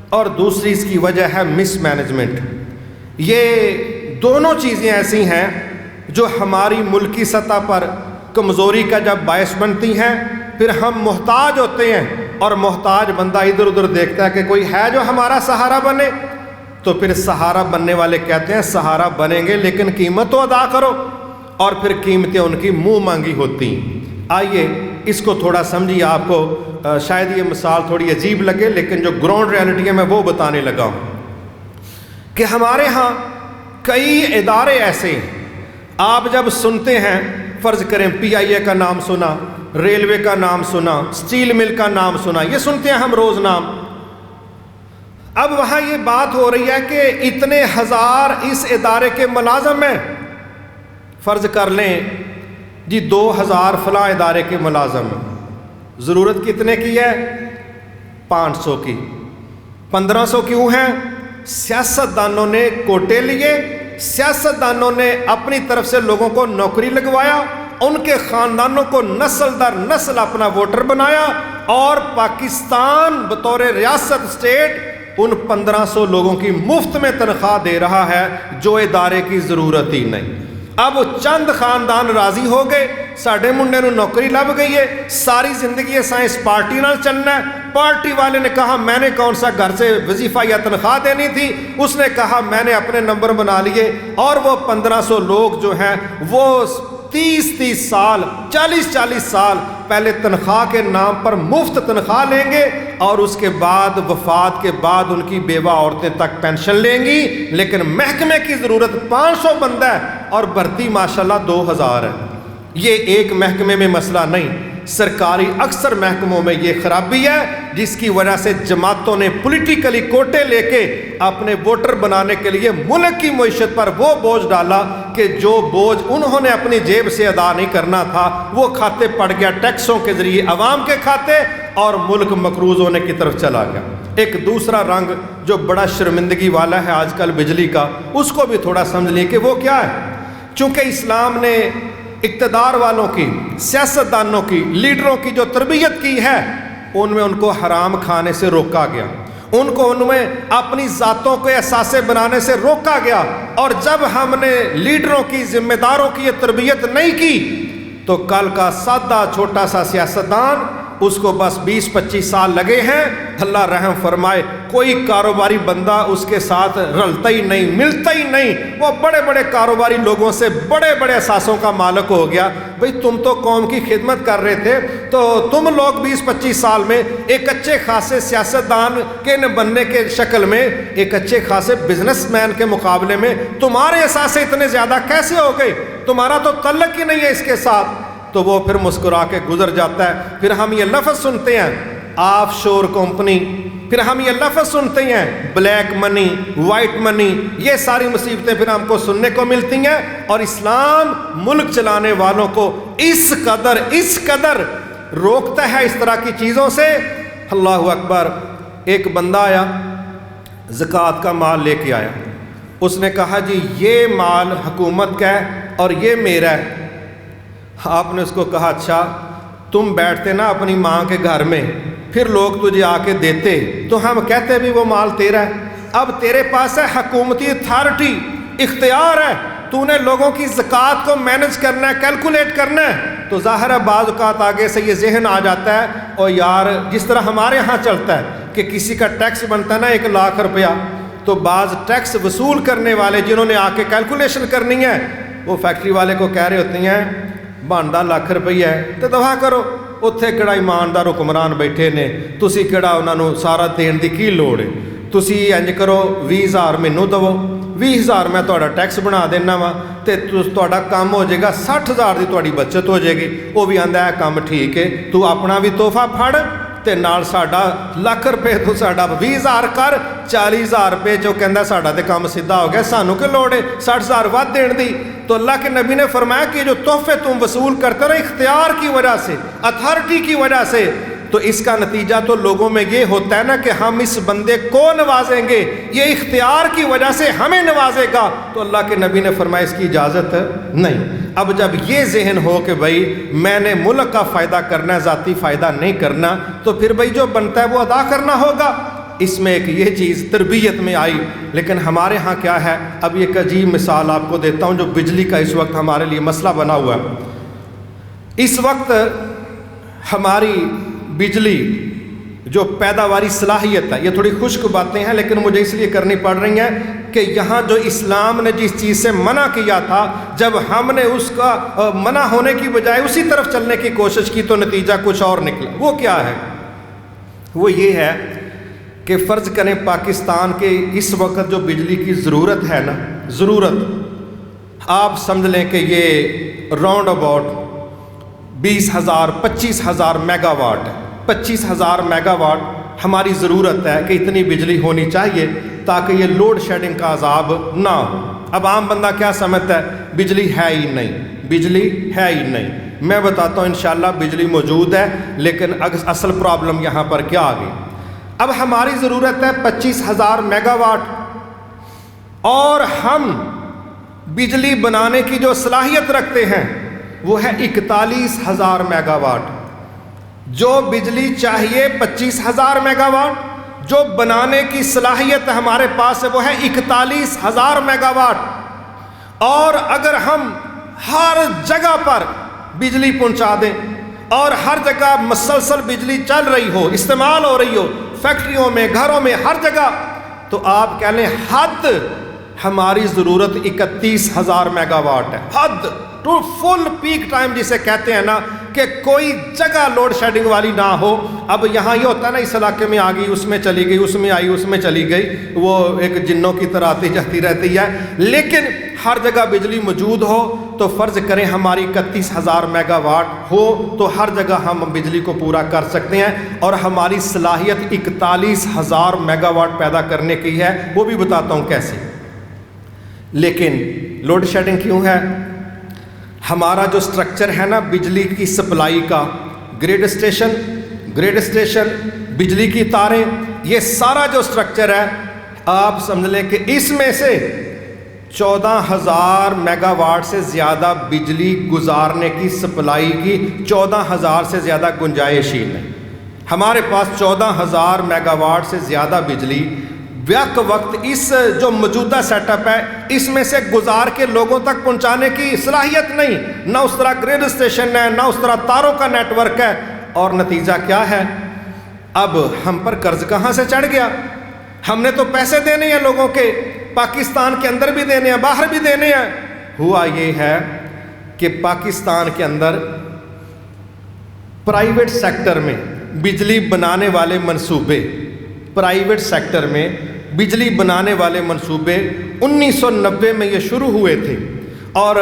اور دوسری اس کی وجہ ہے مس مینجمنٹ۔ یہ دونوں چیزیں ایسی ہیں جو ہماری ملکی سطح پر کمزوری کا جب باعث بنتی ہیں، پھر ہم محتاج ہوتے ہیں اور محتاج بندہ ادھر ادھر دیکھتا ہے کہ کوئی ہے جو ہمارا سہارا بنے، تو پھر سہارا بننے والے کہتے ہیں سہارا بنیں گے لیکن قیمت تو ادا کرو، اور پھر قیمتیں ان کی منہ مانگی ہوتی ہیں۔ آئیے اس کو تھوڑا سمجھیے، آپ کو شاید یہ مثال تھوڑی عجیب لگے لیکن جو گراؤنڈ ریالٹی ہے میں وہ بتانے لگا ہوں کہ ہمارے ہاں کئی ادارے ایسے ہیں، آپ جب سنتے ہیں فرض کریں PIA کا نام سنا، ریلوے کا نام سنا، سٹیل مل کا نام سنا، یہ سنتے ہیں ہم روز نام۔ اب وہاں یہ بات ہو رہی ہے کہ اتنے ہزار اس ادارے کے ملازم ہیں، فرض کر لیں جی 2000 فلاں ادارے کے ملازم ہیں، ضرورت کتنے کی ہے؟ 500 کی۔ 1500 کیوں ہیں؟ سیاستدانوں نے کوٹے لیے، سیاستدانوں نے اپنی طرف سے لوگوں کو نوکری لگوایا، ان کے خاندانوں کو نسل در نسل اپنا ووٹر بنایا، اور پاکستان بطور ریاست اسٹیٹ ان 1500 لوگوں کی مفت میں تنخواہ دے رہا ہے جو ادارے کی ضرورت ہی نہیں۔ اب چند خاندان راضی ہو گئے، ساڈے منڈے نو نوکری لب گئی ہے، ساری زندگی سائنس پارٹی نال چلنا ہے۔ پارٹی والے نے کہا میں نے کون سا گھر سے وظیفہ یا تنخواہ دینی تھی، اس نے کہا میں نے اپنے نمبر بنا لیے، اور وہ 1500 لوگ جو ہیں وہ 30 سال 40 سال پہلے تنخواہ کے نام پر مفت تنخواہ لیں گے اور اس کے بعد وفات کے بعد ان کی بیوہ عورتیں تک پینشن لیں گی، لیکن محکمے کی ضرورت 500 بندہ ہے اور بھرتی ماشاءاللہ 2000 ہے۔ یہ ایک محکمے میں مسئلہ نہیں، سرکاری اکثر محکموں میں یہ خرابی ہے، جس کی وجہ سے جماعتوں نے پولیٹیکلی کوٹے لے کے اپنے ووٹر بنانے کے لیے ملک کی معیشت پر وہ بوجھ ڈالا کہ جو بوجھ انہوں نے اپنی جیب سے ادا نہیں کرنا تھا وہ کھاتے پڑ گیا ٹیکسوں کے ذریعے عوام کے کھاتے، اور ملک مقروض ہونے کی طرف چلا گیا۔ ایک دوسرا رنگ جو بڑا شرمندگی والا ہے آج کل بجلی کا، اس کو بھی تھوڑا سمجھ لیں کہ وہ کیا ہے۔ چونکہ اسلام نے اقتدار والوں کی، سیاستدانوں کی، لیڈروں کی جو تربیت کی ہے، ان میں ان کو حرام کھانے سے روکا گیا، ان میں اپنی ذاتوں کو احساسے بنانے سے روکا گیا، اور جب ہم نے لیڈروں کی، ذمہ داروں کی یہ تربیت نہیں کی تو کل کا سادہ چھوٹا سا سیاستدان، اس کو بس 20-25 سال لگے ہیں، اللہ رحم فرمائے، کوئی کاروباری بندہ اس کے ساتھ رلتا ہی نہیں، ملتا ہی نہیں، وہ بڑے بڑے کاروباری لوگوں سے بڑے بڑے اثاثوں کا مالک ہو گیا۔ بھئی تم تو قوم کی خدمت کر رہے تھے، تو تم لوگ 20-25 سال میں ایک اچھے خاصے سیاستدان کے بننے کے شکل میں، ایک اچھے خاصے بزنس مین کے مقابلے میں تمہارے اثاثے اتنے زیادہ کیسے ہو گئے؟ تمہارا تو تعلق ہی نہیں ہے اس کے ساتھ۔ تو وہ پھر مسکرا کے گزر جاتا ہے۔ پھر ہم یہ لفظ سنتے ہیں آف شور کمپنی، پھر ہم یہ لفظ سنتے ہیں بلیک منی، وائٹ منی، یہ ساری مصیبتیں پھر ہم کو سننے کو ملتی ہیں، اور اسلام ملک چلانے والوں کو اس قدر روکتا ہے اس طرح کی چیزوں سے۔ اللہ اکبر۔ ایک بندہ آیا، زکوٰۃ کا مال لے کے آیا، اس نے کہا جی یہ مال حکومت کا ہے اور یہ میرا ہے۔ آپ نے اس کو کہا اچھا تم بیٹھتے نا اپنی ماں کے گھر میں، پھر لوگ تجھے آ کے دیتے تو ہم کہتے بھی وہ مال تیرا ہے، اب تیرے پاس ہے حکومتی اتھارٹی، اختیار ہے، تو نے لوگوں کی زکوٰۃ کو مینج کرنا ہے، کیلکولیٹ کرنا ہے۔ تو ظاہر ہے بعض اوقات آگے سے یہ ذہن آ جاتا ہے، اور یار جس طرح ہمارے ہاں چلتا ہے کہ کسی کا ٹیکس بنتا ہے نا 1 لاکھ روپیہ، تو بعض ٹیکس وصول کرنے والے جنہوں نے آ کے کیلکولیشن کرنی ہے، وہ فیکٹری والے کو کہہ رہے ہوتے ہیں بانڈا لاکھ روپیہ ہے تو دفع کرو، اتھے کہڑا ایماندار حکمران بیٹھے نے، تسی کہڑا انہوں نے سارا دین دی کی لوڑ ہے، تسی انج کرو 20,000 مینوں دو، 20,000 میں تہاڈا ٹیکس بنا دینا وا تے تہاڈا کام ہو جائے گا، 60,000 دی تہاڈی بچت ہو جائے گی۔ وہ بھی آندا ہے کام ٹھیک ہے، تو اپنا بھی تحفہ پھڑ تے نال ساڈا لاکھ روپے تو ساڈا 20,000 کر، 40,000 روپے جو کہندا ساڈا تے کام سیدھا ہو گیا، سانو کی لوڑ ہے 60,000 ود دین دی۔ تو اللہ کے نبی نے فرمایا کہ جو تحفے تم وصول کرتے رہو اختیار کی وجہ سے، اتھارٹی کی وجہ سے، تو اس کا نتیجہ تو لوگوں میں یہ ہوتا ہے نا کہ ہم اس بندے کو نوازیں گے، یہ اختیار کی وجہ سے ہمیں نوازے گا، تو اللہ کے نبی نے فرمایا اس کی اجازت نہیں۔ اب جب یہ ذہن ہو کہ بھائی میں نے ملک کا فائدہ کرنا ہے، ذاتی فائدہ نہیں کرنا، تو پھر بھائی جو بنتا ہے وہ ادا کرنا ہوگا۔ اس میں ایک یہ چیز تربیت میں آئی، لیکن ہمارے ہاں کیا ہے، اب ایک عجیب مثال آپ کو دیتا ہوں جو بجلی کا اس وقت ہمارے لیے مسئلہ بنا ہوا ہے۔ اس وقت ہماری بجلی جو پیداواری صلاحیت ہے، یہ تھوڑی خشک باتیں ہیں لیکن مجھے اس لیے کرنی پڑ رہی ہیں کہ یہاں جو اسلام نے جس چیز سے منع کیا تھا، جب ہم نے اس کا منع ہونے کی بجائے اسی طرف چلنے کی کوشش کی تو نتیجہ کچھ اور نکلا۔ وہ کیا ہے؟ وہ یہ ہے کہ فرض کریں پاکستان کے اس وقت جو بجلی کی ضرورت ہے نا، ضرورت آپ سمجھ لیں کہ یہ راؤنڈ اباؤٹ 20,000 25,000 میگا واٹ ہے۔ 25,000 میگا واٹ ہماری ضرورت ہے کہ اتنی بجلی ہونی چاہیے تاکہ یہ لوڈ شیڈنگ کا عذاب نہ ہو۔ اب عام بندہ کیا سمجھتا ہے؟ بجلی ہے ہی نہیں، بجلی ہے ہی نہیں۔ میں بتاتا ہوں انشاءاللہ بجلی موجود ہے، لیکن اصل پرابلم یہاں پر کیا آ گئی؟ اب ہماری ضرورت ہے 25,000 میگا واٹ، اور ہم بجلی بنانے کی جو صلاحیت رکھتے ہیں وہ ہے 41,000 میگا واٹ۔ جو بجلی چاہیے 25,000 میگا واٹ، جو بنانے کی صلاحیت ہمارے پاس ہے وہ ہے 41,000 میگا واٹ۔ اور اگر ہم ہر جگہ پر بجلی پہنچا دیں اور ہر جگہ مسلسل بجلی چل رہی ہو، استعمال ہو رہی ہو، فیکٹریوں میں، گھروں میں، ہر جگہ، تو آپ کہہ لیں حد ہماری ضرورت 31,000 میگا واٹ ہے، حد ٹو فل پیک ٹائم جسے کہتے ہیں نا، کہ کوئی جگہ لوڈ شیڈنگ والی نہ ہو۔ اب یہاں یہ ہوتا ہے نا، اس علاقے میں آ گئی، اس میں چلی گئی، اس میں آئی، اس میں چلی گئی، وہ ایک جنوں کی طرح آتی جاتی رہتی ہے، لیکن ہر جگہ بجلی موجود ہو تو فرض کریں ہماری 31,000 میگا واٹ ہو تو ہر جگہ ہم بجلی کو پورا کر سکتے ہیں، اور ہماری صلاحیت 41,000 میگا واٹ پیدا کرنے کی ہے، وہ بھی بتاتا ہوں کیسے۔ لیکن لوڈ شیڈنگ کیوں ہے؟ ہمارا جو سٹرکچر ہے نا بجلی کی سپلائی کا، گریڈ اسٹیشن، بجلی کی تاریں، یہ سارا جو سٹرکچر ہے، آپ سمجھ لیں کہ اس میں سے 14,000 میگا واٹ سے زیادہ بجلی گزارنے کی، سپلائی کی 14,000 سے زیادہ گنجائش ہی نہیں۔ ہمارے پاس 14,000 میگا واٹ سے زیادہ بجلی بیک وقت اس جو موجودہ سیٹ اپ ہے اس میں سے گزار کے لوگوں تک پہنچانے کی صلاحیت نہیں، نہ اس طرح گریڈ اسٹیشن ہے، نہ اس طرح تاروں کا نیٹ ورک ہے، اور نتیجہ کیا ہے؟ اب ہم پر قرض کہاں سے چڑھ گیا؟ ہم نے تو پیسے دینے ہیں لوگوں کے، پاکستان کے اندر بھی دینے ہیں، باہر بھی دینے ہیں۔ ہوا یہ ہے کہ پاکستان کے اندر پرائیویٹ سیکٹر میں بجلی بنانے والے منصوبے، پرائیویٹ سیکٹر میں بجلی بنانے والے منصوبے 1990 میں یہ شروع ہوئے تھے، اور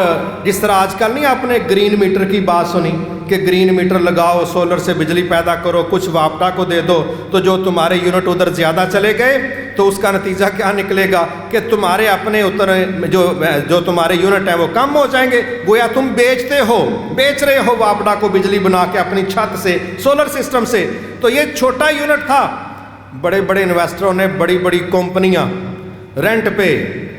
جس طرح آج کل نہیں آپ نے گرین میٹر کی بات سنی کہ گرین میٹر لگاؤ، سولر سے بجلی پیدا کرو، کچھ واپڈا کو دے دو، تو جو تمہارے یونٹ ادھر زیادہ چلے گئے تو اس کا نتیجہ کیا نکلے گا کہ تمہارے اپنے جو تمہارے یونٹ ہیں وہ کم ہو جائیں گے، گویا تم بیچ رہے ہو واپڈا کو بجلی بنا کے اپنی چھت سے، سولر سسٹم سے۔ تو یہ چھوٹا یونٹ تھا، بڑے بڑے انویسٹروں نے، بڑی بڑی کمپنیاں رینٹ پہ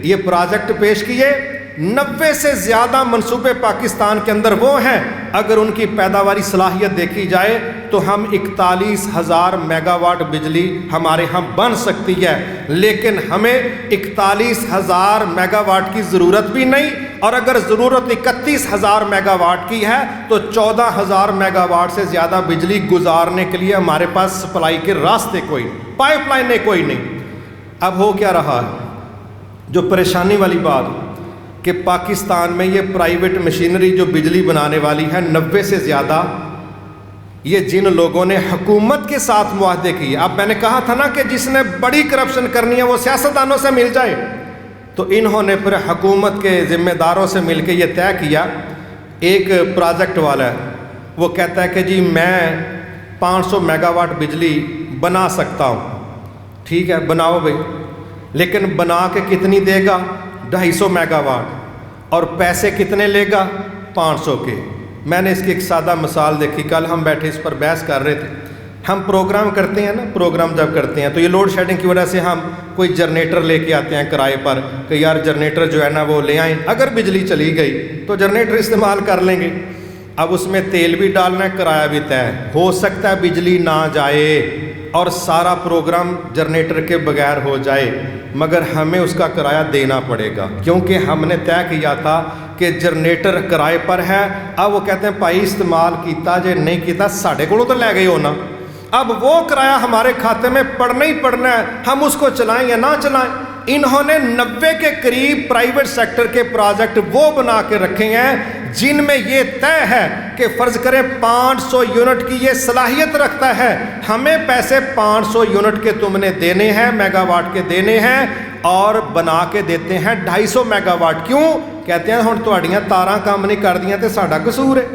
یہ پروجیکٹ پیش کیے۔ 90 سے زیادہ منصوبے پاکستان کے اندر وہ ہیں، اگر ان کی پیداواری صلاحیت دیکھی جائے تو ہم 41,000 میگا واٹ بجلی ہمارے ہاں بن سکتی ہے، لیکن ہمیں 41,000 میگا واٹ کی ضرورت بھی نہیں، اور اگر ضرورت 31,000 میگا واٹ کی ہے تو 14,000 میگا واٹ سے زیادہ بجلی گزارنے کے لیے ہمارے پاس سپلائی کے راستے کوئی نہیں، پائپ لائن کوئی نہیں۔ اب ہو کیا رہا ہے؟ جو پریشانی والی بات کہ پاکستان میں یہ پرائیویٹ مشینری جو بجلی بنانے والی ہے 90 سے زیادہ، یہ جن لوگوں نے حکومت کے ساتھ معاہدے کیے، اب میں نے کہا تھا نا کہ جس نے بڑی کرپشن کرنی ہے وہ سیاستدانوں سے مل جائے، تو انہوں نے پھر حکومت کے ذمہ داروں سے مل کے یہ طے کیا۔ ایک پروجیکٹ والا ہے، وہ کہتا ہے کہ جی میں 500 میگا واٹ بجلی بنا سکتا ہوں، ٹھیک ہے بناؤ بھائی، لیکن بنا کے کتنی دے گا؟ 250 میگا واٹ، اور پیسے کتنے لے گا؟ 500 کے۔ میں نے اس کی ایک سادہ مثال دیکھی، کل ہم بیٹھے اس پر بحث کر رہے تھے، ہم پروگرام کرتے ہیں نا، پروگرام جب کرتے ہیں تو یہ لوڈ شیڈنگ کی وجہ سے ہم کوئی جنریٹر لے کے آتے ہیں کرائے پر کہ یار جنریٹر جو ہے نا وہ لے آئیں، اگر بجلی چلی گئی تو جنریٹر استعمال کر لیں گے۔ اب اس میں تیل بھی ڈالنا ہے، کرایہ بھی طے ہے، ہو سکتا ہے بجلی نہ جائے اور سارا پروگرام جنریٹر کے بغیر ہو جائے، مگر ہمیں اس کا کرایہ دینا پڑے گا، کیونکہ ہم نے طے کیا تھا کہ جنریٹر کرائے پر ہے۔ اب وہ کہتے ہیں بھائی استعمال کیتا جے نہیں کیتا ساڑھے کو تو لے گئے ہونا، اب وہ کرایہ ہمارے کھاتے میں پڑنا ہی پڑنا ہے، ہم اس کو چلائیں یا نہ چلائیں۔ انہوں نے 90 کے قریب پرائیویٹ سیکٹر کے پروجیکٹ وہ بنا کے رکھے ہیں جن میں یہ طے ہے کہ فرض کریں 500 یونٹ کی یہ صلاحیت رکھتا ہے، ہمیں پیسے 500 یونٹ کے تم نے دینے ہیں، میگا واٹ کے دینے ہیں، اور بنا کے دیتے ہیں 250 میگا واٹ۔ کیوں؟ کہتے ہیں ہن تہاڈیاں تاراں کام نہیں کردیاں تے ساڈا قصور ہے،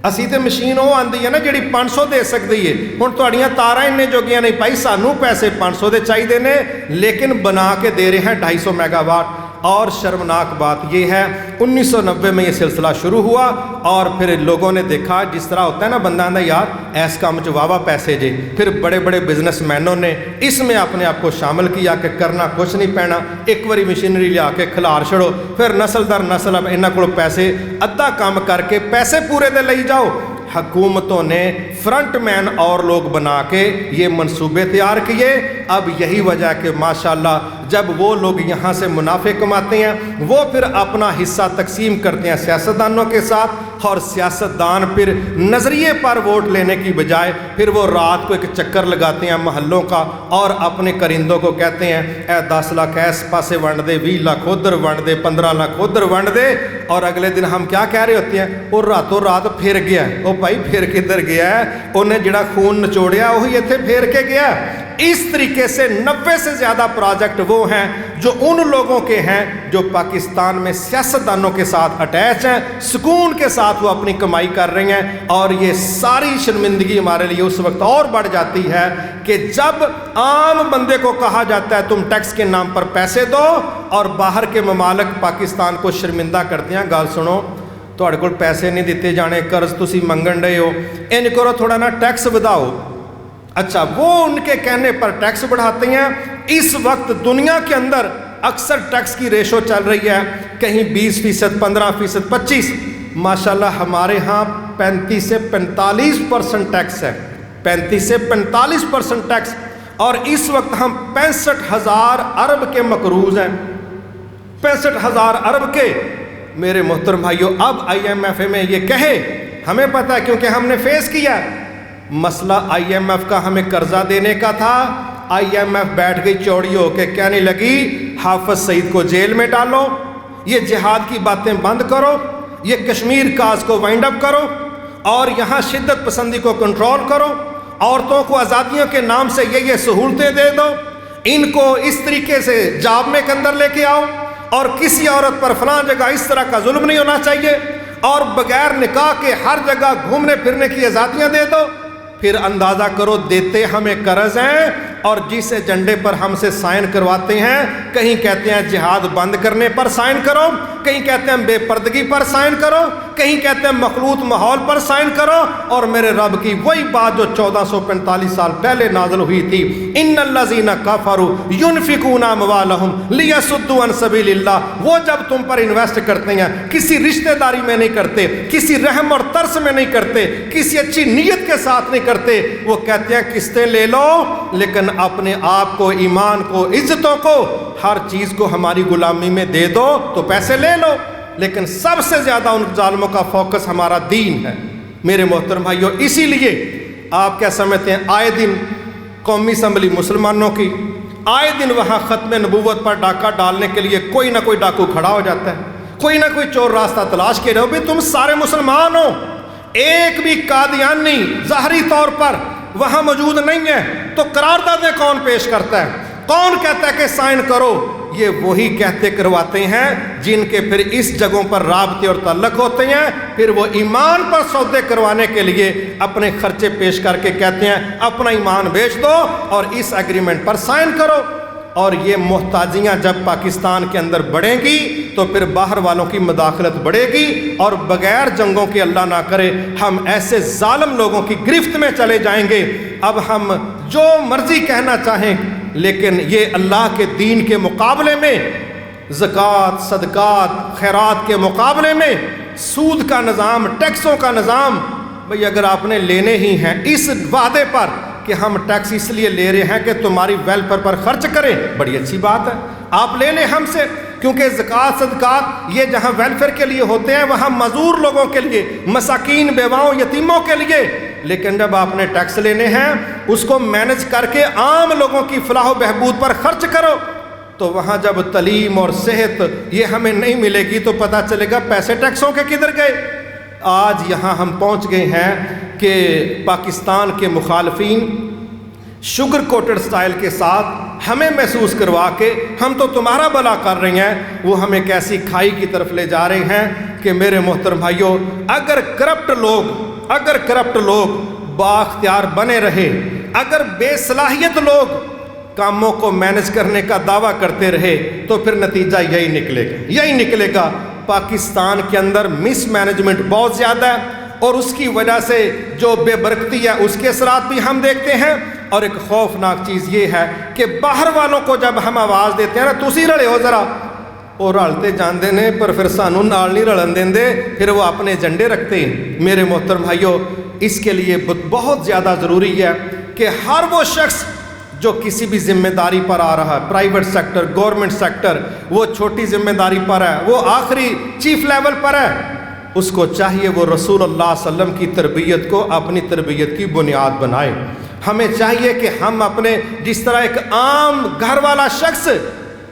اسی تے مشین وہ آندی ہے نا جڑی 500 دے سکتی ہے، ہن تہاڈیاں تاراں اننے جوگیاں نہیں پائی، سانوں پیسے 500 دے چاہیے نے، لیکن بنا کے دے رہے ہیں 250 میگا واٹ۔ اور شرمناک بات یہ ہے 1990 میں یہ سلسلہ شروع ہوا، اور پھر لوگوں نے دیکھا جس طرح ہوتا ہے نا بندہ آندہ یار ایس کام چ واہ پیسے جے، پھر بڑے بڑے بزنس مینوں نے اس میں اپنے آپ کو شامل کیا کہ کرنا کچھ نہیں پینا، ایک باری مشینری لیا کے کھلار چھڑو، پھر نسل در نسل اب انہاں کول پیسے ادھا کام کر کے پیسے پورے دے لئی جاؤ۔ حکومتوں نے فرنٹ مین اور لوگ بنا کے یہ منصوبے تیار کیے۔ اب یہی وجہ کہ ماشاءاللہ جب وہ لوگ یہاں سے منافع کماتے ہیں وہ پھر اپنا حصہ تقسیم کرتے ہیں سیاستدانوں کے ساتھ، اور سیاستدان پھر نظریے پر ووٹ لینے کی بجائے پھر وہ رات کو ایک چکر لگاتے ہیں محلوں کا اور اپنے کرندوں کو کہتے ہیں اے 10 لاکھ ایس پاسے ونڈ دے، 20 لاکھ ادھر ونڈ دے، 15 لاکھ ادھر ونڈ دے، اور اگلے دن ہم کیا کہہ رہے ہوتے ہیں وہ راتوں رات پھر گیا ہے۔ وہ بھائی پھر کدھر گیا ہے؟ انہیں جڑا خون نچوڑیا وہی اتنے پھیر کے گیا۔ اس طریقے سے 90 سے زیادہ پروجیکٹ وہ ہیں جو ان لوگوں کے ہیں جو پاکستان میں سیاستدانوں کے ساتھ اٹیچ ہیں، سکون کے ساتھ وہ اپنی کمائی کر رہے ہیں، اور یہ ساری شرمندگی ہمارے لیے اس وقت اور بڑھ جاتی ہے کہ جب عام بندے کو کہا جاتا ہے تم ٹیکس کے نام پر پیسے دو، اور باہر کے ممالک پاکستان کو شرمندہ کرتے ہیں۔ گل سنو، تہاڈے کول پیسے نہیں دیتے جانے، قرض تسی منگن رہے ہو، ان کرو تھوڑا نا ٹیکس وداؤ۔ اچھا، وہ ان کے کہنے پر ٹیکس بڑھاتے ہیں۔ اس وقت دنیا کے اندر اکثر ٹیکس کی ریشو چل رہی ہے کہیں 20%، 15%، 25%، ماشاءاللہ ہمارے ہاں 35 سے 45% ٹیکس ہے، 35 سے 45% ٹیکس، اور اس وقت ہم 65,000 ارب کے مقروض ہیں، 65,000 ارب کے۔ میرے محترم بھائیو، اب IMF میں یہ کہے، ہمیں پتہ ہے کیونکہ ہم نے فیس کیا مسئلہ IMF کا، ہمیں قرضہ دینے کا تھا، IMF بیٹھ گئی چوڑی ہو کے کہنے لگی حافظ سعید کو جیل میں ڈالو، یہ جہاد کی باتیں بند کرو، یہ کشمیر کاز کو وائنڈ اپ کرو، اور یہاں شدت پسندی کو کنٹرول کرو، عورتوں کو آزادیوں کے نام سے یہ سہولتیں دے دو، ان کو اس طریقے سے جاب میں کے اندر لے کے آؤ، اور کسی عورت پر فلاں جگہ اس طرح کا ظلم نہیں ہونا چاہیے، اور بغیر نکاح کے ہر جگہ گھومنے پھرنے کی آزادیاں دے دو۔ پھر اندازہ کرو دیتے ہمیں قرض ہیں، اور جس ایجنڈے پر ہم سے سائن کرواتے ہیں، کہیں کہتے ہیں جہاد بند کرنے پر سائن کرو، کہیں کہتے ہیں بے پردگی پر سائن کرو، کہیں کہتے ہیں مخلوط ماحول پر سائن کرو، اور میرے رب کی وہی بات جو 1445 سال پہلے نازل ہوئی تھی، ان الذین کفروا ينفقون اموالهم لیصدوا عن سبیل اللہ، وہ جب تم پر انویسٹ کرتے ہیں کسی رشتہ داری میں نہیں کرتے، کسی رحم اور ترس میں نہیں کرتے، کسی اچھی نیت کے ساتھ نہیں کرتے، وہ کہتے ہیں قسطیں لے لو، لیکن اپنے آپ کو، ایمان کو، عزتوں کو، ہر چیز کو ہماری غلامی میں دے دو تو پیسے لے لو، لیکن سب سے زیادہ ان ظالموں کا فوکس ہمارا دین ہے۔ میرے محترم بھائیو، اسی لیے آپ کیا سمجھتے ہیں آئے دن قومی اسمبلی مسلمانوں کی، آئے دن وہاں ختم نبوت پر ڈاکہ ڈالنے کے لیے کوئی نہ کوئی ڈاکو کھڑا ہو جاتا ہے، کوئی نہ کوئی چور راستہ تلاش کے رہو بھی تم سارے مسلمان ہو، ایک بھی قادیانی ظاہری طور پر وہاں موجود نہیں ہے، تو قراردادیں کون پیش کرتا ہے؟ کون کہتا ہے کہ سائن کرو؟ یہ وہی کہتے کرواتے ہیں جن کے پھر اس جگہوں پر رابطے اور تعلق ہوتے ہیں، پھر وہ ایمان پر سودے کروانے کے لیے اپنے خرچے پیش کر کے کہتے ہیں اپنا ایمان بیچ دو اور اس ایگریمنٹ پر سائن کرو۔ اور یہ محتاجیاں جب پاکستان کے اندر بڑھیں گی تو پھر باہر والوں کی مداخلت بڑھے گی، اور بغیر جنگوں کے اللہ نہ کرے ہم ایسے ظالم لوگوں کی گرفت میں چلے جائیں گے۔ اب ہم جو مرضی کہنا چاہیں، لیکن یہ اللہ کے دین کے مقابلے میں، زکوٰۃ، صدقات، خیرات کے مقابلے میں سود کا نظام، ٹیکسوں کا نظام، بھئی اگر آپ نے لینے ہی ہیں اس وعدے پر کہ ہم ٹیکس اس لیے لے رہے ہیں کہ تمہاری ویلفیئر پر خرچ کریں، بڑی اچھی بات ہے، آپ لے لیں ہم سے، کیونکہ زکوٰۃ، صدقات یہ جہاں ویلفیئر کے لیے ہوتے ہیں وہاں معذور لوگوں کے لیے، مساکین، بیواؤں، یتیموں کے لیے، لیکن جب آپ نے ٹیکس لینے ہیں اس کو مینج کر کے عام لوگوں کی فلاح و بہبود پر خرچ کرو، تو وہاں جب تعلیم اور صحت یہ ہمیں نہیں ملے گی تو پتہ چلے گا پیسے ٹیکسوں کے کدھر گئے۔ آج یہاں ہم پہنچ گئے ہیں کہ پاکستان کے مخالفین شوگر کوٹڈ سٹائل کے ساتھ ہمیں محسوس کروا کے ہم تو تمہارا بھلا کر رہے ہیں، وہ ہمیں کیسی کھائی کی طرف لے جا رہے ہیں کہ میرے محترم بھائیوں، اگر کرپٹ لوگ بااختیار بنے رہے، اگر بے صلاحیت لوگ کاموں کو مینج کرنے کا دعویٰ کرتے رہے تو پھر نتیجہ یہی نکلے گا۔ پاکستان کے اندر مس مینجمنٹ بہت زیادہ ہے، اور اس کی وجہ سے جو بے برکتی ہے اس کے اثرات بھی ہم دیکھتے ہیں، اور ایک خوفناک چیز یہ ہے کہ باہر والوں کو جب ہم آواز دیتے ہیں نا تسی رلے ہو ذرا، وہ رلتے جاندے نے پر پھر سانوں نال نہیں رلن دیندے، پھر وہ اپنے ایجنڈے رکھتے ہیں۔ میرے محترم بھائیوں، اس کے لیے بہت زیادہ ضروری ہے کہ ہر وہ شخص جو کسی بھی ذمہ داری پر آ رہا ہے، پرائیویٹ سیکٹر، گورنمنٹ سیکٹر، وہ چھوٹی ذمہ داری پر ہے، وہ آخری چیف لیول پر ہے، اس کو چاہیے وہ رسول اللہ صلی اللہ علیہ وسلم کی تربیت کو اپنی تربیت کی بنیاد بنائے۔ ہمیں چاہیے کہ ہم اپنے، جس طرح ایک عام گھر والا شخص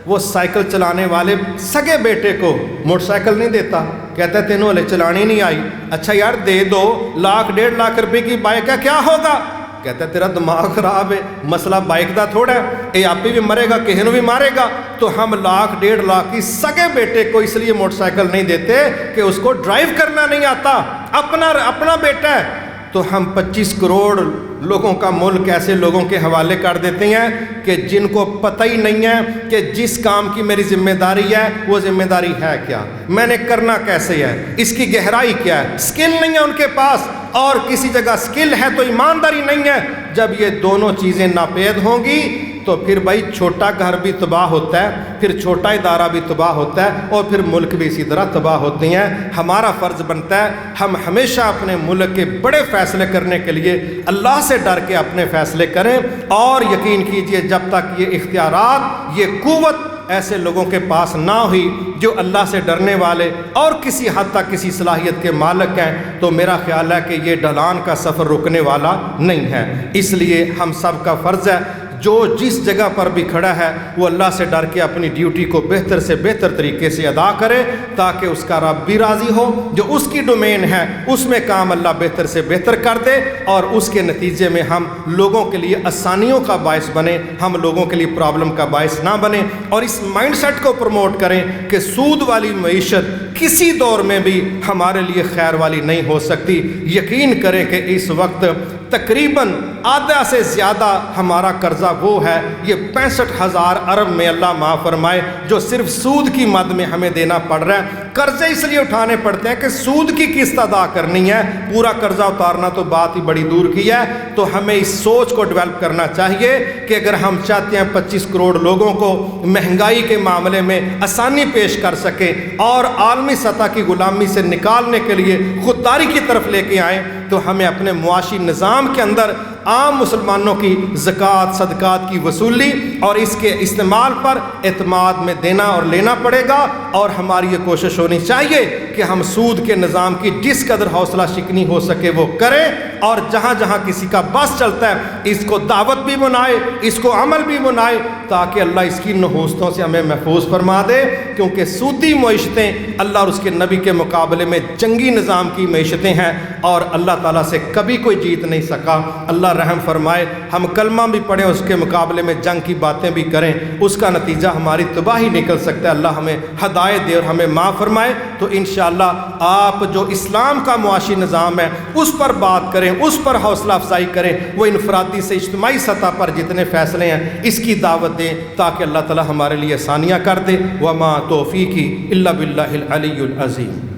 وہ سائیکل چلانے والے سگے بیٹے کو موٹر سائیکل نہیں دیتا، کہتا ہے تینوں ہلے چلانی نہیں آئی، اچھا یار دے دو، 1,00,000 1,50,000 روپے کی بائک ہے، کیا ہوگا؟ کہتا ہے تیرا دماغ خراب ہے، مسئلہ بائک دا تھوڑا ہے، اے آپ بھی مرے گا، کہیں بھی مارے گا۔ تو ہم 1,00,000 1,50,000 کی سگے بیٹے کو اس لیے موٹر سائیکل نہیں دیتے کہ اس کو ڈرائیو کرنا نہیں آتا، اپنا بیٹا ہے۔ تو ہم 25 کروڑ لوگوں کا ملک ایسے لوگوں کے حوالے کر دیتے ہیں کہ جن کو پتہ ہی نہیں ہے کہ جس کام کی میری ذمہ داری ہے وہ ذمہ داری ہے کیا، میں نے کرنا کیسے ہے، اس کی گہرائی کیا ہے، سکل نہیں ہے ان کے پاس، اور کسی جگہ سکل ہے تو ایمانداری نہیں ہے۔ جب یہ دونوں چیزیں ناپید ہوں گی تو پھر بھائی چھوٹا گھر بھی تباہ ہوتا ہے، پھر چھوٹا ادارہ بھی تباہ ہوتا ہے، اور پھر ملک بھی اسی طرح تباہ ہوتے ہیں۔ ہمارا فرض بنتا ہے ہم ہمیشہ اپنے ملک کے بڑے فیصلے کرنے کے لیے اللہ سے ڈر کے اپنے فیصلے کریں، اور یقین کیجئے جب تک یہ اختیارات، یہ قوت ایسے لوگوں کے پاس نہ ہوئی جو اللہ سے ڈرنے والے اور کسی حد تک کسی صلاحیت کے مالک ہیں، تو میرا خیال ہے کہ یہ ڈھلان کا سفر رکنے والا نہیں ہے۔ اس لیے ہم سب کا فرض ہے جو جس جگہ پر بھی کھڑا ہے وہ اللہ سے ڈر کے اپنی ڈیوٹی کو بہتر سے بہتر طریقے سے ادا کرے، تاکہ اس کا رب بھی راضی ہو، جو اس کی ڈومین ہے اس میں کام اللہ بہتر سے بہتر کر دے، اور اس کے نتیجے میں ہم لوگوں کے لیے آسانیوں کا باعث بنے، ہم لوگوں کے لیے پرابلم کا باعث نہ بنے، اور اس مائنڈ سیٹ کو پروموٹ کریں کہ سود والی معیشت کسی دور میں بھی ہمارے لیے خیر والی نہیں ہو سکتی۔ یقین کریں کہ اس وقت تقریباً آدھا سے زیادہ ہمارا قرضہ وہ ہے، یہ 65,000 ارب میں اللہ معاف فرمائے، جو صرف سود کی مد میں ہمیں دینا پڑ رہا ہے۔ قرضے اس لیے اٹھانے پڑتے ہیں کہ سود کی قسط ادا کرنی ہے، پورا قرضہ اتارنا تو بات ہی بڑی دور کی ہے۔ تو ہمیں اس سوچ کو ڈیولپ کرنا چاہیے کہ اگر ہم چاہتے ہیں 25 کروڑ لوگوں کو مہنگائی کے معاملے میں آسانی پیش کر سکیں اور عالمی سطح کی غلامی سے نکالنے کے لیے خودداری کی طرف لے کے آئیں، تو ہمیں اپنے معاشی نظام کے اندر عام مسلمانوں کی زکوٰۃ صدقات کی وصولی اور اس کے استعمال پر اعتماد میں دینا اور لینا پڑے گا، اور ہماری یہ کوشش ہونی چاہیے کہ ہم سود کے نظام کی جس قدر حوصلہ شکنی ہو سکے وہ کریں، اور جہاں جہاں کسی کا بس چلتا ہے اس کو دعوت بھی بنائے، اس کو عمل بھی بنائے، تاکہ اللہ اس کی نحوستوں سے ہمیں محفوظ فرما دے، کیونکہ سودی معیشتیں اللہ اور اس کے نبی کے مقابلے میں جنگی نظام کی معیشتیں ہیں، اور اللہ تعالیٰ سے کبھی کوئی جیت نہیں سکا۔ اللہ رحم فرمائے، ہم کلمہ بھی پڑھیں اس کے مقابلے میں جنگ کی باتیں بھی کریں، اس کا نتیجہ ہماری تباہی نکل سکتا ہے۔ اللہ ہمیں ہدایت دے اور ہمیں معاف فرمائے۔ تو انشاءاللہ آپ جو اسلام کا معاشی نظام ہے اس پر بات کریں، اس پر حوصلہ افزائی کریں، وہ انفرادی سے اجتماعی سطح پر جتنے فیصلے ہیں اس کی دعوت دیں، تاکہ اللہ تعالیٰ ہمارے لیے آسانیاں کر دے۔ وما توفیقی الا باللہ العلی العظیم۔